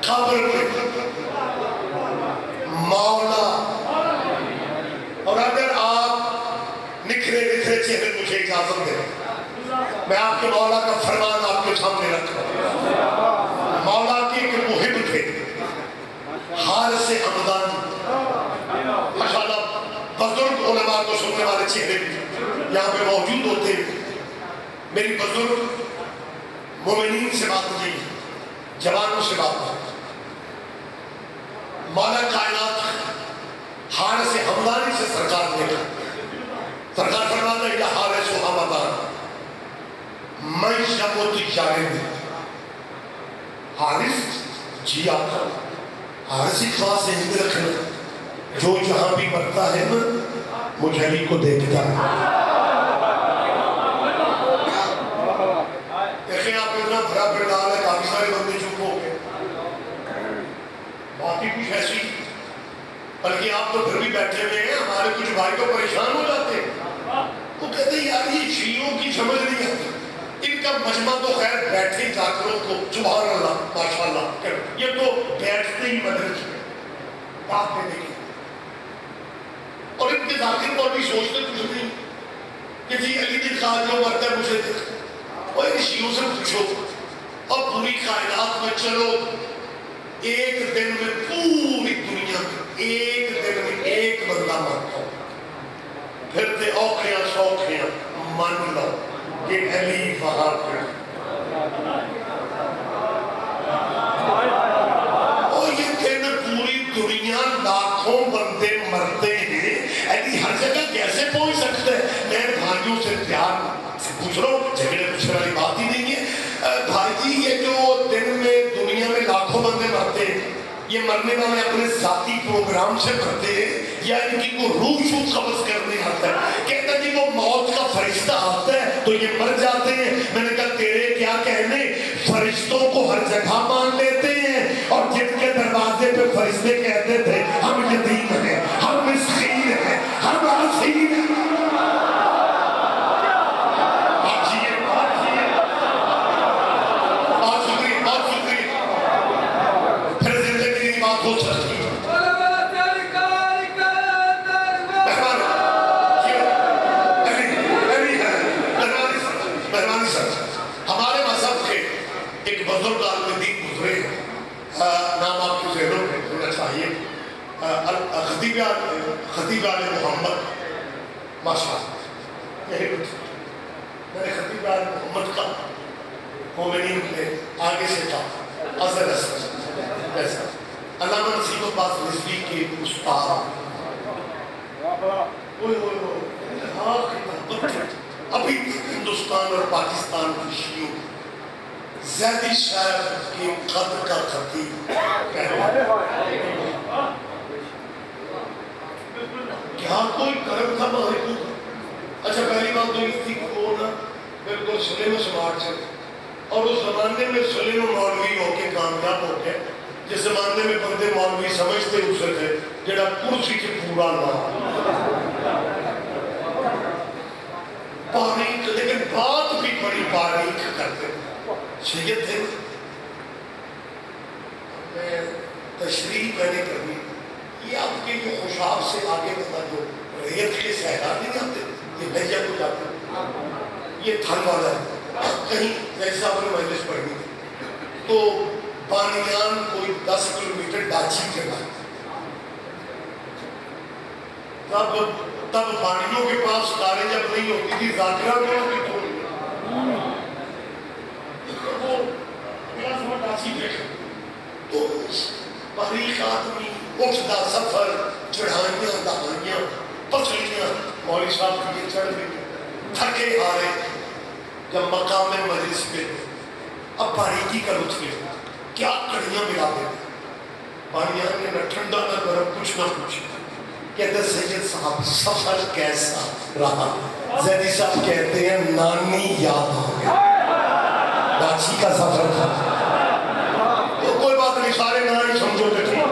قبر پہ مولا, اور اگر آپ نکھرے نکھرے چہرے مجھے اجازت دیں میں آپ کے مولا کا فرمان آپ کے سامنے رکھ رہا ہوں. مولا کے ایک محب تھے حارث حمدانی, ماشاءاللہ بزرگ علماء کو سننے والے چہرے بھی یہاں پہ موجود ہوتے ہیں. میری بزرگ مومنین سے بات نہیں, جوانوں سے بات نہیں. مولا کائنات حارث حمدانی سے سرکار نے کہا, سرکار فرماتا ہے یا حارث حمدان میں شموت جانب حارث جی آقا, حارث خاص سے ہند رکھنا جو جہاں بھی مرتا ہے نا مجھ علی کو دیکھتا ہے. دیکھیں آپ اتنا بھرا پردال ہے, کافی سارے بندے چپ ہو گئے, باقی کچھ ایسی, بلکہ آپ تو پھر بھی بیٹھے ہوئے ہیں, ہمارے کچھ بھائی تو پریشان ہو جاتے ہیں. وہ کہتے ہیں یار یہ شیعوں کی سمجھ نہیں آتی, ان کا مجمع تو خیر بیٹھے جاکروں کو سبحان اللہ ماشاءاللہ یہ تو بیٹھتے ہی مدرس میں بات دینے کی, اور ان کے ذاکر کو بھی سوچتے کچھ نہیں کہ جی علی دن خواہ جو مرتا ہے مجھے دیکھ, اور ان شیعوں سے پوچھو اور پوری کائنات میں چلو ایک دن میں پوری دنیا میں ایک دن میں ایک بندہ مرتا ہو, پھر تے اوکھیاں سوکھیاں مان لو کہ علی وہاں پہ, اور یہ دن پوری دنیا لاکھوں بندے مرتے ہیں, علی ہر جگہ کیسے پہنچ سکتے ہیں؟ میں بھائیوں سے پیار پوچھ رہا ہوں, جھگڑے پوچھنے والی بات ہی نہیں ہے. بھائی جی یہ جو دن میں دنیا میں لاکھوں بندے مرتے ہیں, یہ مرنے والے اپنے ذاتی پروگرام سے مرتے ہیں یا ان کی کو روح شوق قبض کرنے آتا ہے؟ کہتا جی وہ موت کا فرشتہ آتا ہے تو یہ مر جاتے ہیں. میں نے کہا تیرے کیا کہنے, فرشتوں کو ہر جگہ مان لیتے ہیں, اور جن کے دروازے پہ فرشتے کہتے تھے ہم یتیم ہیں, ہم مسکین ہیں, ہم عصیر ہیں. بزرگ عالم دین گزرے, نام آپ کو ذہنوں میں ہونا چاہیے, خطیب آل محمد ماشاء اللہ. میں نے خطیب آل محمد کا مومنین کے آگے سے کہا اثر ایسا علامہ نصیب عباس رضوی کے استاد ابھی ہندوستان اور پاکستان کی شیعوں زیدی صاحب کی قدر کا خطیب کیا کوئی کرم تھا مالکوں کا. اچھا پہلی بات تو اس تھی کہ وہ نا بالکل سلیم سماٹ سے, اور اس زمانے میں سلیم مولوی ہو کے کامیاب ہو کے, جس زمانے میں بندے مولوی سمجھتے اسے تھے جڑا کرسی کے پورا نہ بڑی باریک کرتے سید تھے. میں تشریح میں نے کرنی یہ آپ کے جو خوشاب سے آگے بتا جو ریت کے صحرا نہیں آتے یہ لہجہ کو جاتے یہ تھن والا ہے کہیں جیسا اپنے مجلس پڑھنی تو بانیان کوئی 10 کلومیٹر ڈاچی کے بعد تب بانیوں کے پاس کاریں جب نہیں ہوتی تھی ذاکرہ میں ہوتی تھوڑی وہ ڈاچی کے تو باریک آدمی اٹھتا سفر چڑھائیاں دہائیاں پسلیاں مولوی صاحب کی چڑھ گئی تھکے ہارے جب مقام مجلس پہ اب باریکی کا لطف لے کیا کڑیاں ملا دے بانیان نے نہ ٹھنڈا نہ گرم کچھ نہ کچھ کہتے سید صاحب سفر کیسا رہا زیدی صاحب کہتے ہیں نانی یاد آ گیا ڈاچی کا سفر تھا تو کوئی بات نہیں سارے نانی سمجھو کہ ٹھیک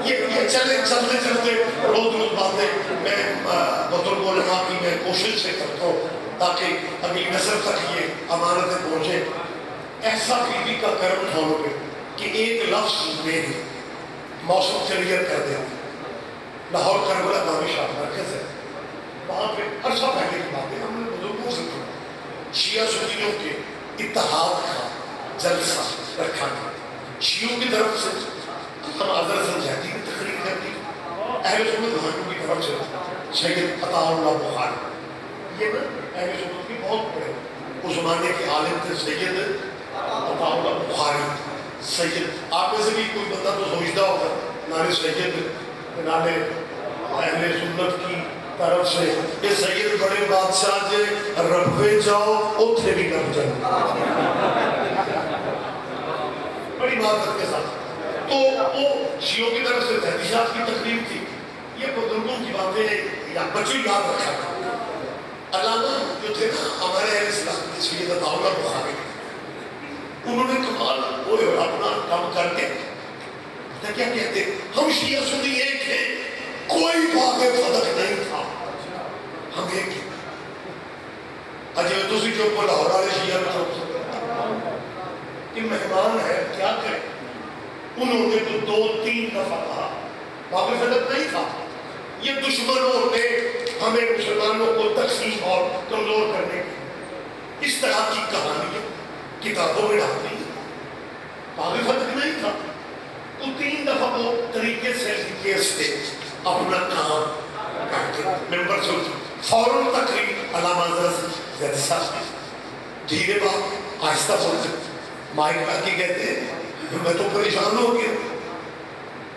یہ چلتے چلتے روز روز باتیں میں بزرگ علماء کی میں کوشش سے کرتا ہوں تاکہ اگلی نسل تک یہ امانتیں پہنچے. ایسا بیوی کا کرم کھولو گے کہ ایک لفظ میں موسم کلیئر کر دیں. لاہور کربلا گامی شاہ مرکز ہے وہاں پہ عرصہ پہلے کی باتیں ہم نے بزرگوں سے کی شیعہ سنیوں کے اتحاد کا جلسہ رکھا گیا. شیعوں کی طرف سے ہم حضرت سنجھاتی کی تقریر کرتی اہل سنت بھائیوں کی طرف سے سید عطا اللہ بخاری یہ نا اہل سنت کی بہت بڑے اس زمانے کے عالم تھے سید عطا اللہ بخاری. سید آپ میں سے بھی کوئی بندہ تو سوچتا ہوگا نالے سید نالے اہل سنت کی طرف سے یہ سید بڑے بادشاہ جے ربے جاؤ اتھے بھی رب جاؤ بڑی بات کے ساتھ. تو وہ شیعوں کی طرف سے تحریشات کی تقریب تھی. یہ بزرگوں کی باتیں یا بچوں یاد رکھا تھا. علامہ جو تھے نا ہمارے اہل اسلام کے سید عطا اللہ بخاری انہوں نے کمال وہ اپنا کام کر کے کیا کہتے ہم شیعہ سنی ایک ہیں کوئی باغ فدق نہیں تھا ہم ایک ہیں. اجے دوسری جو پر لاہور والے شیعہ میں کہ مہمان ہے کیا کریں انہوں نے تو 2-3 دفعہ کہا باغ فدق نہیں تھا. یہ دشمنوں نے ہمیں مسلمانوں کو تقسیم اور کمزور کرنے کی اس طرح کی کہانی کتابوں میں ڈالتی ہے. باغ فتح نہیں تھا تو 3 دفعہ وہ طریقے سے کیس پہ اپنا کام کرتے ممبر سے فوراً تقریر علامہ حضرت زیدی صاحب دھیرے بات آہستہ بولتے مائک لا کے کہتے ہیں میں تو پریشان ہو گیا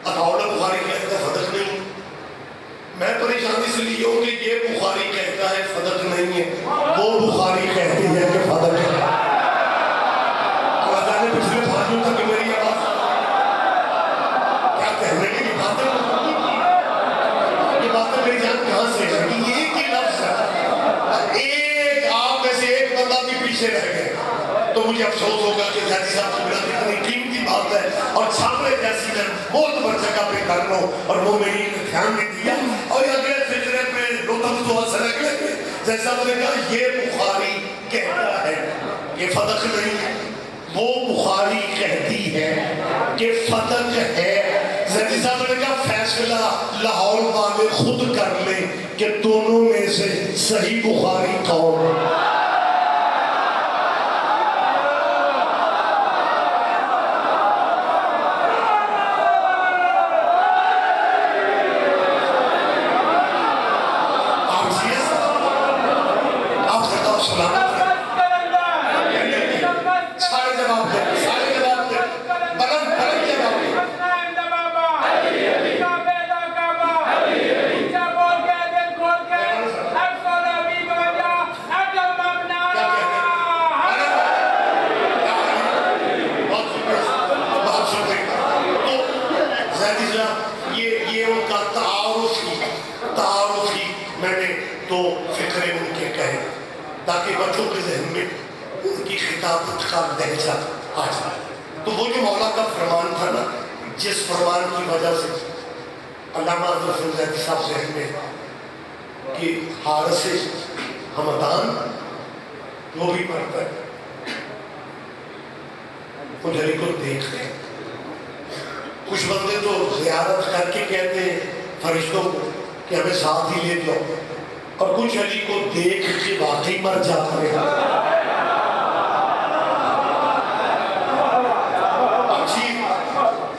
عطا اللہ بخاری کہتا ہے فتح نہیں. میں پریشان اس لیے ہوں کہ یہ بخاری کہتا ہے فتح نہیں ہے وہ بخاری کہتی ہے کہ فتح ہے. پچھلے بھائیوں تک میری آواز کیا کہنے کی یہ باتیں میری جان کہاں سے ہے یہ ایک ہی لفظ ہے ایک آپ میں سے ایک بندہ بھی پیچھے رہ گئے تو مجھے افسوس ہوگا کہ زیدی صاحب کی بلند اتنی قیمتی بات ہے اور چھاپڑے جیسی میں بہت بڑھ جگہ پہ کر لو اور وہ میری دھیان نہیں دیا اور اگلے فکرے پہ لطف تو اثر اگلے پہ جیسا میں نے کہا یہ بخاری کہتا ہے یہ فتح نہیں ہے وہ بخاری کہتی ہے کہ فتح ہے. زیدی صاحب نے کہا فیصلہ لاہور والے خود کر لیں کہ دونوں میں سے صحیح بخاری کون ہے. تاکہ بچوں کے ذہن میں ان کی خطابت کا لہجہ آ جائے. تو وہ جو مولا کا فرمان تھا نا جس فرمان کی وجہ سے علامہ حضرت زیدی صاحب ذہن میں کہ حارث ہمدان وہ بھی پڑھتا ہے، کچھ علی کو دیکھتے ہیں، کچھ بندے تو زیارت کر کے کہتے ہیں فرشتوں کو کہ ہمیں ساتھ ہی لے جاؤ، اور کچھ علی کو دیکھ کے واقعی مر جاتے ہیں۔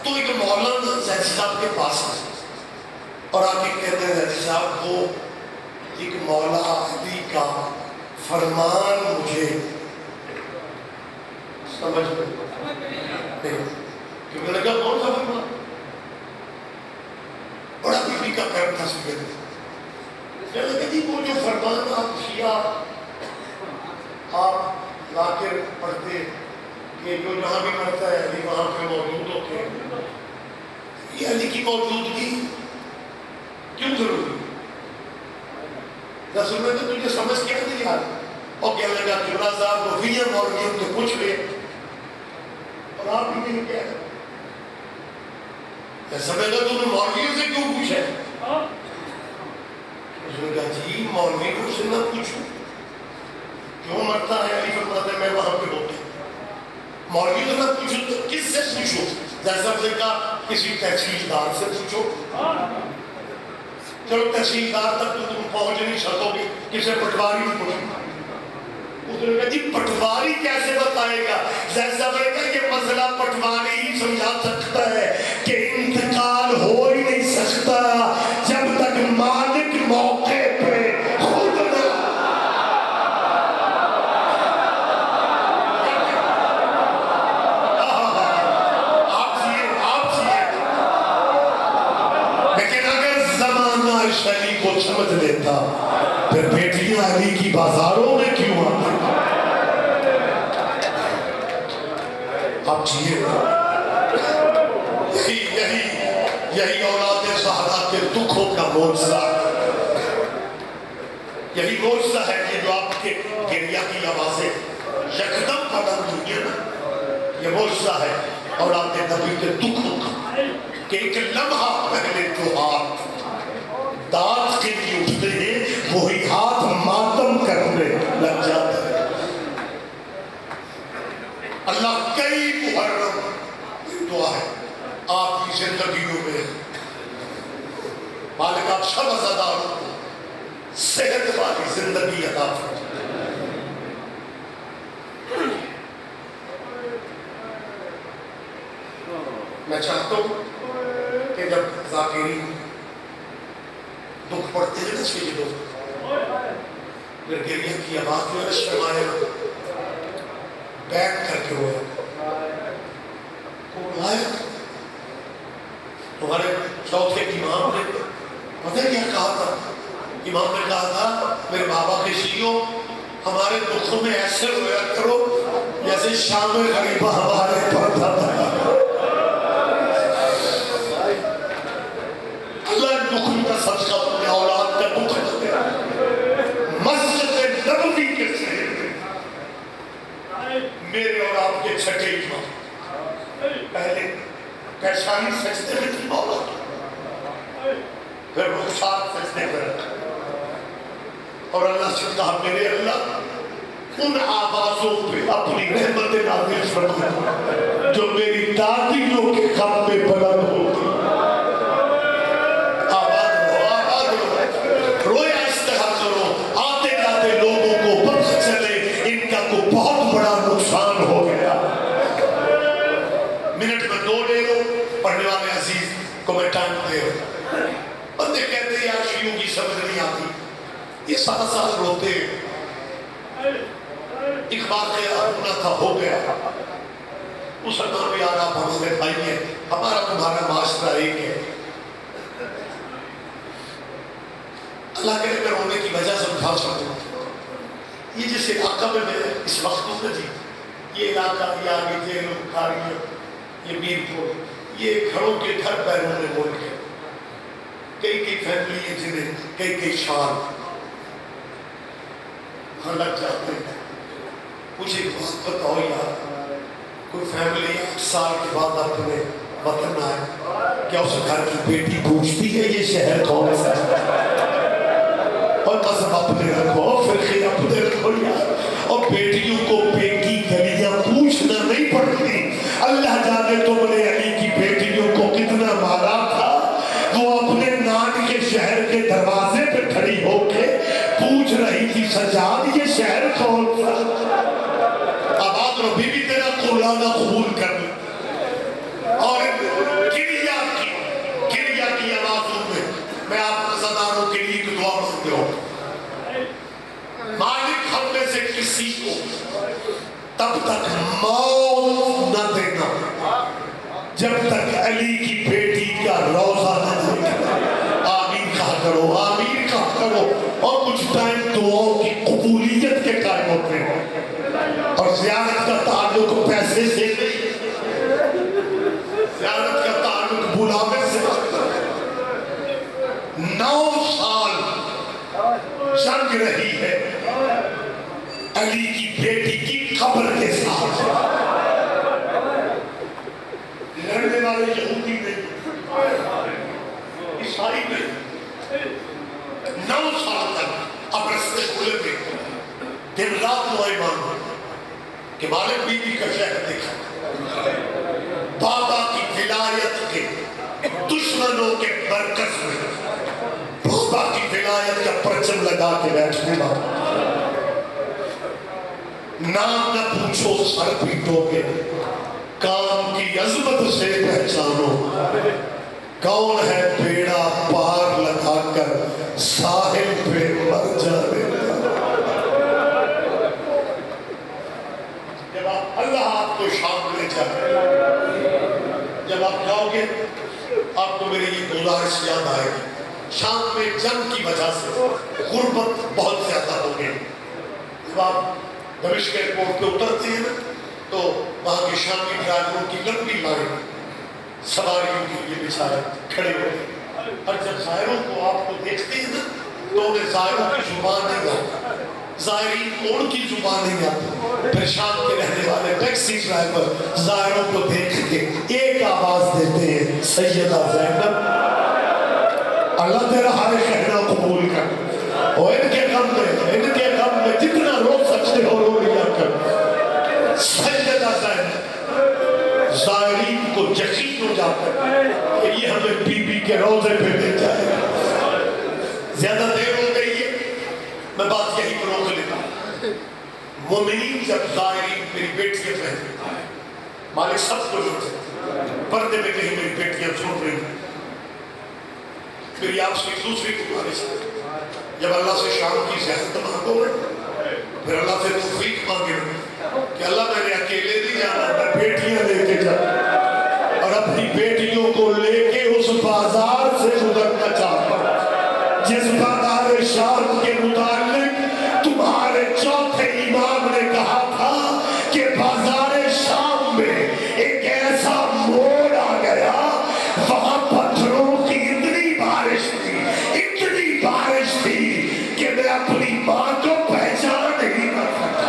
تو ایک مولانا زیدی صاحب کے پاس اور آ کے کہتے ہیں زیدی صاحب وہ ایک مولا علی کا فرمان مجھے سمجھ نہیں، کیونکہ لگا کون سا فرمان؟ بڑا بی بی کا کام تھا سکتے میں لگا جی وہ جو فرمان آپ شیعہ آپ لا کے پڑھتے کہ جو جہاں بھی مرتا ہے علی وہاں پہ موجود ہوتے ہیں، یہ علی کی موجودگی کیوں ضروری؟ رسول میں تو تجھے سمجھ کیا نہیں آ رہا، اور کیا لگا جبرا صاحب کو ویلیم اور یہ تو پوچھ لے اور آپ بھی نہیں کہہ رہے، میں سمجھا تو نے مولویوں سے کیوں پوچھا؟ اس نے کہا جی مولوی کو سے نہ پوچھو کیوں مرتا ہے علی فرماتا ہے میں وہاں پہ ہوتا ہوں، مولوی تو نہ پوچھو تو کس سے پوچھو؟ جیسا نے کہا کسی تحصیلدار سے پوچھو، چلو تحصیلدار تک تو تم پہنچ نہیں سکو گے، کسی پٹواری نہیں پوچھو۔ اس نے کہا جی پٹواری کیسے بتائے گا؟ جیسا نے کہا یہ مسئلہ پٹواری ہی سمجھا سکتا ہے کہ انتقال ہو ہی نہیں سکتا جب تک مالک موقع پہ خود نہ علی کو سمجھ لیتا پھر بیٹیاں علی کی بازاروں میں کیوں آتی؟ اب جیئے یہی اولاد زہرا کے دکھوں کا معجزہ، یہی معجزہ ہے کہ جو آپ کے گریہ کی آوازیں یکدم بلند ہوئی ہیں نا، یہ معجزہ ہے اولاد نبی کے دکھوں کا کہ ایک لمحہ پہلے جو ہاتھ دانت کے لیے اٹھتے ہیں وہی ہاتھ ماتم کرنے لگ جاتا ہے۔ اللہ کئی محرم دعا ہے آپ کی زندگیوں میں مالک آپ سب عزاداروں کو صحت والی زندگی عطا فرمائے۔ میں چاہتا ہوں کہ جب ذاکرین دکھ پڑتے ہیں نا چیزیں دکھ پھر گریہ کی آواز جو ہے شمائے بیٹھ کر کے ہوئے کون آئے تمہارے چوتھے امام نے پتہ کیا کہا تھا؟ امام نے کہا تھا میرے بابا کے شیعوں ہمارے دکھوں میں ایسے ہویا کرو جیسے شام غریبہ ہمارے پڑتا تھا۔ اللہ دکھ کا صدقہ اپنے اولاد کا دکھ کرتے مسجد نبوی کے سے میرے اور آپ کے چھٹے امام پہلے پیشانی سجدے میں تھی مولا پھر رخسار سجدے میں رکھا اور اللہ سے کہا میرے اللہ ان آوازوں پہ اپنی رحمت نازل فرما جو میری دادیوں کے غم میں بلند ہوتی، بہت بڑا نقصان ہو گیا۔ منٹ میں 2 لے لو، پڑھنے والے عزیز کو میں ٹائم دے رہا بندے کہتے ہیں یار شیعوں کی سمجھ نہیں آتی، یہ 7 سال روتے ہیں، ایک واقعہ ہونا تھا ہو گیا، اس اندر بھی آنا ہمیں بھائی ہے ہمارا تمہارا معاشرہ ایک ہے، اللہ کرے میں رونے کی وجہ سمجھا سکتا ہوں۔ یہ جس علاقہ میں اس وقت ہوں نا جی، یہ علاقہ یہ آگے جیل بخاری یہ میرپور یہ گھروں کے گھر بیرون ملک ہے، کئی فیملی ہے جنہیں کئی شان ہاں لگ جاتے ہیں۔ مجھے ایک بات بتاؤ یار، کوئی فیملی 8 سال کے بعد اپنے وطن آئے، کیا اس گھر کی بیٹی پوچھتی ہے یہ شہر کون سا ہے؟ اور مذہب اپنے رکھو، فرقے اپنے رکھو یار. اور بیٹیوں کو بیٹی گلیاں پوچھنا نہیں پڑتی. اللہ جانے تم نے علی کی بیٹیوں کو کتنا مارا تھا. وہ اپنے نان کے شہر کے دروازے پہ کھڑی ہو کے پوچھ رہی تھی سجاد یہ شہر کون سا. آباد رو بی بی تیرا قرآنہ قبول کر لیں. اور کریا کی آوازوں میں آپ رضاداروں کے لیے ایک دعا مانگتے ہو. مالک ہم میں سے کسی کو تب تک موت نہ دینا جب تک علی کی بیٹی کا روزہ نہ دیکھنا. آمین کہا کرو، آمین کہا کرو. اور کچھ ٹائم دعاؤں کی قبولیت کے قائم ہوتے ہیں. اور زیارت کا تعلق پیسے سے نہیں، زیارت کا تعلق بلاوے سے. 9 سال جنگ رہی ہے علی کی بیٹی کی قبر کے ساتھ. لڑنے والے یہودی نہیں، عیسائی نہیں. 9 سال تک اب رستے کھلے تھے. دن رات دعائیں مانگو کہ مالک بی بی کا شہر دیکھا. بابا کی ولایت کے دشمنوں کے مرکز میں بابا کی ولایت کا پرچم لگا کے بیٹھنے والا. نام نہ پوچھو سر پیٹو گے، کام کی عظمت سے پہچانو. کون ہے بیڑا پار لگا کر ساحل پہ مر جانے. جب آپ اللہ آپ کو شام لے جائے، جب آپ جاؤ گے آپ کو میری یہ گزارش یاد آئے گی. شام میں جنگ کی وجہ سے غربت بہت زیادہ ہو گئی. جب آپ دمشق ایئرپورٹ پہ اترتے ہیں نا تو وہاں کے شامی ڈرائیوروں کی لمبی لائن سواریوں کے لیے بچھائے کھڑے ہوتے ہیں. اور جب زائروں کو آپ کو دیکھتے ہیں نا تو انہیں زائروں کی زبان نہیں آتی، زائرین کو ان کی زبان نہیں آتی. پھر شام کے رہنے والے ٹیکسی ڈرائیور زائروں کو دیکھ کے ایک آواز دیتے ہیں، سیدہ زینب اللہ تیرا ہر کہنا قبول کر. اور ان کے غم میں جتنا رو سکتے ہو رو لیا کر. سیدہ زینب زائرین کو یقین ہو جاتا ہے کہ یہ ہمیں بی بی کے روضے پہ لے جائے. زیادہ دیر ہو گئی ہے، میں بات یہی پر روک لیتا ہوں. مومنین جب زائرین میری بیٹیاں پہنتے ہیں، مالک سب کو جھوٹے پردے میں کہیں میری بیٹیاں چھوٹ رہی ہیں. میری آپ سے دوسری گزارش ہے، جب اللہ سے شام کی زیارت مانگو پھر اللہ سے توفیق مانگے کہ اللہ میں نے اکیلے نہیں جانا، میں بیٹیاں لے کے جانا اور اپنی بیٹیوں کو لے کے اس بازار سے گزرنا چاہتا ہوں جس بازار شام کے متعلق تمہارے چوتھے امام نے کہا تھا کہ بازار شام میں ایک ایسا موڑ آ گیا، وہاں پتھروں کی اتنی بارش تھی کہ میں اپنی ماں کو پہچان نہیں کر سکتا.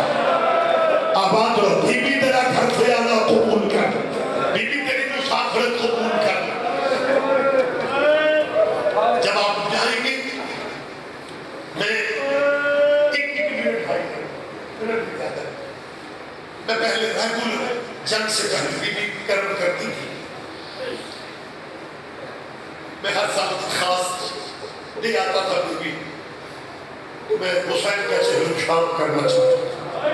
آباد رو بی بی تیرا گھر سے آنا قبول کر، بی بی تیری مسافرت قبول کر. جب آپ جائیں گے میں ایک منٹ میں پہلے ریگولر جنگ سے پہلے بی بی کرم کرتی تھی. میں ہر سال خاص دے آتا تھا بی بی میں حسین کا چہرہ شام کرنا چاہتا.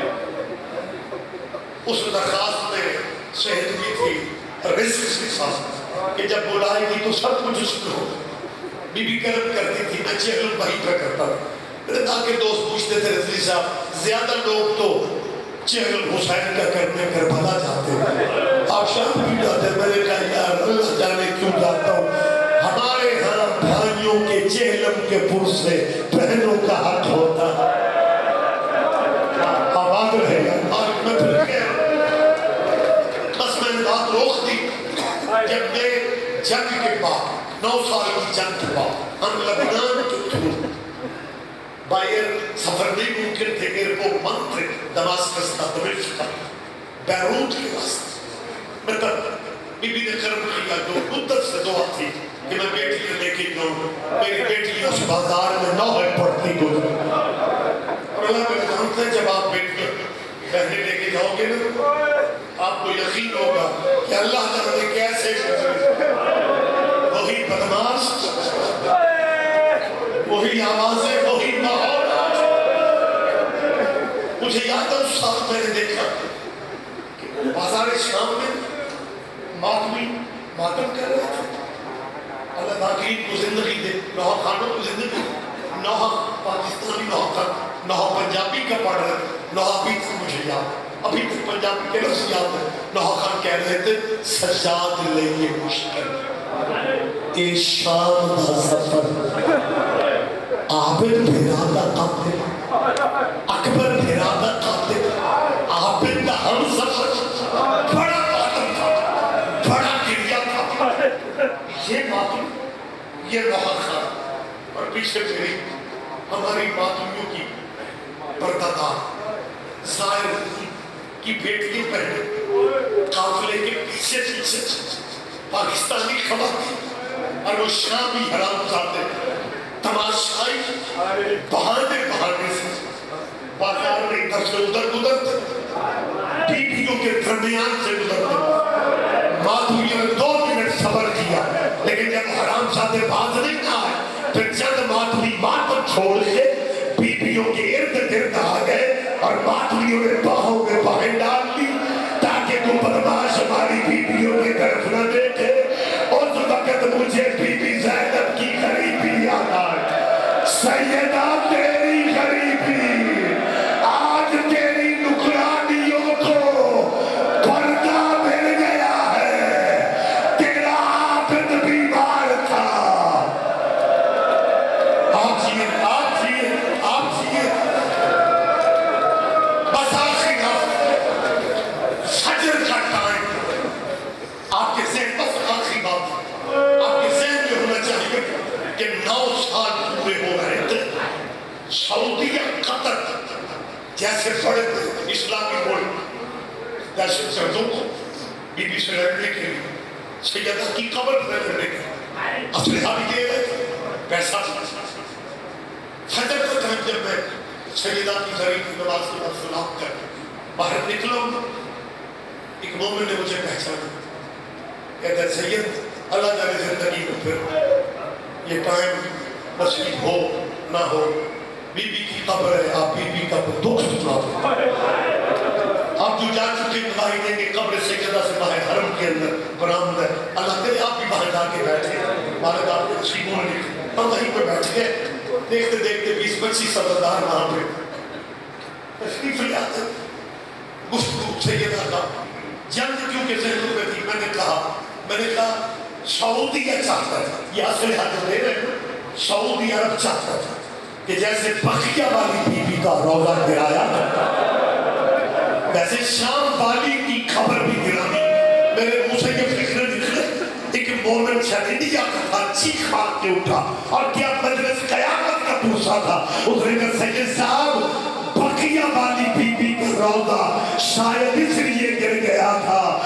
اس درخواست میں صحت بھی تھی، رزق کے ساتھ کہ جب بلائے گی تو سب کچھ اس میں ہو. بی بی کرم کرتی تھی، میں چہرہ وہیں پہ کرتا تھا. تاکہ دوست پوچھتے تھے رضوی صاحب زیادہ لوگ تو چہرہ حسین کا کرنے کربلا جاتے ہیں، آپ شام بھی جاتے ہیں. میں نے کہا یار اللہ جانے کیوں جاتا ہوں، ہمارے ہاں بھائیوں کے چہلم کے پر سے بہنوں کا حق ہوتا ہے. آباد رہے گا. اور میں پھر گیا بس میں نے بات روک دی. جب میں جنگ کے بعد 9 سال کی جنگ کے بعد ہم لبنان کے تھرو باہر سفر نہیں ممکن تھے، ایئرپورٹ بند تھے، دماسکس کا، دمشق کا، بیروت کے واسطے. میں تب بی بی نے کرم کیا جو مدت سے دعا تھی کہ میں بیٹیاں لے کے جاؤں، میری بیٹیاں اس بازار میں نوحے پڑھتی گزرے. اور اللہ میں جانتا ہے جب آپ بیٹیاں بہنیں لے کے جاؤ گے نا آپ کو یقین ہوگا کہ اللہ جانے کیسے گزرے. وہی بدماش، وہی آوازیں، وہی ماحول. مجھے یاد ہے اس سال میں نے دیکھا کہ بازار شام میں ماتم کر رہے تھے. اللہ ناظرین کو زندگی دے، نوحہ خانوں کو زندگی، نوحہ پاکستانی نوحہ خان، نوحہ پنجابی کا پڑھ رہے، نوحہ بھی تھا مجھے یاد، ابھی تک پنجابی کے لفظ یاد ہے. نوحہ خان کہہ رہے تھے سجاد لئیے مشکل اے شام دا سفر، عابد بھیرادہ قاتل، اکبر بھیرادہ قاتل، عابد دا ہم سفر، بڑا ماتم تھا، بڑا گریہ تھا. یہ ماتم، یہ نوحہ خان اور پیچھے پھری ہماری ماتمیوں کی پردادار ظاہر کی بیٹیاں پہنے قافلے کے پیچھے پیچھے پاکستانی خواتین اور وہ شامی حرام زادے تماشائی بہانے سے بازار میں ادھر سے ادھر گزرتے، بیویوں کے درمیان سے گزرتے. ماتمیوں نے 2 منٹ صبر کیا لیکن جب حرام زادے باز نہیں آئے پھر چند ماتمی ماتم چھوڑ کے بیویوں کے ارد گرد آ گئے اور ماتمیوں نے باہوں میں باہیں ڈال دی تاکہ تو بدماش ہماری بیویوں کی طرف نہ دیکھے. اس وقت مجھے بی بی زینب کی غریبی یاد آئی. سیدہ تیری غریبی آج تیری نکرانیوں کو پردہ مل گیا ہے. تیرا عابد بیمار تھا. آپ جیئے بس آخری فجر کا ٹائم آپ کے ذہن، بس آخری بات آپ کے ذہن میں ہونا چاہیے کہ 9 سال پورے ہو رہے تھے. سعودیہ قطر جیسے بڑے اسلامی ملک دہشت گردوں کو بی بی سے لڑنے کے لیے سیدہ کی قبر میں لڑنے کے لیے اسلحہ بھی دے رہے تھے، پیسہ بھی. فجر کا ٹائم جب میں سیدہ کی غریب نماز کے بعد سلام کر باہر نکلا ہوں، ایک مومن نے مجھے پہچانا. کہتا ہے سید اللہ جانے زندگی میں پھر یہ ٹائم نصیب ہو نہ ہو، بی بی کی قبر ہے، آپ بی بی کا دکھ سنا دیں. آپ جو جا چکے گواہی دیں گے قبر سیدہ سے باہر حرم کے اندر برآمد ہے. اللہ کرے آپ بھی باہر جا کے بیٹھے، والد آپ کے نصیبوں میں لکھے. ہم وہیں پہ بیٹھ گئے، دیکھتے دیکھتے 20-25 سردار وہاں پہ تشریف لے آتے. گفتگو سیدہ کا جنگ کیونکہ ذہنوں میں تھی. میں نے کہا سعودیہ چاہتا تھا، یہ اسلحہ جو دے رہے ہیں سعودی عرب چاہتا تھا کہ جیسے بقیہ والی بی بی کا روزہ گرایا ویسے شام والی کی خبر بھی گرانی. میرے منہ سے یہ فکر نکلے ایک مومن شاید انڈیا کا تھا، چیخ مار کے اٹھا اور کیا مجلس قیامت کا پوچھا تھا. اس نے کہا سید صاحب بقیہ والی بی بی کا روزہ شاید اس لیے گر گیا تھا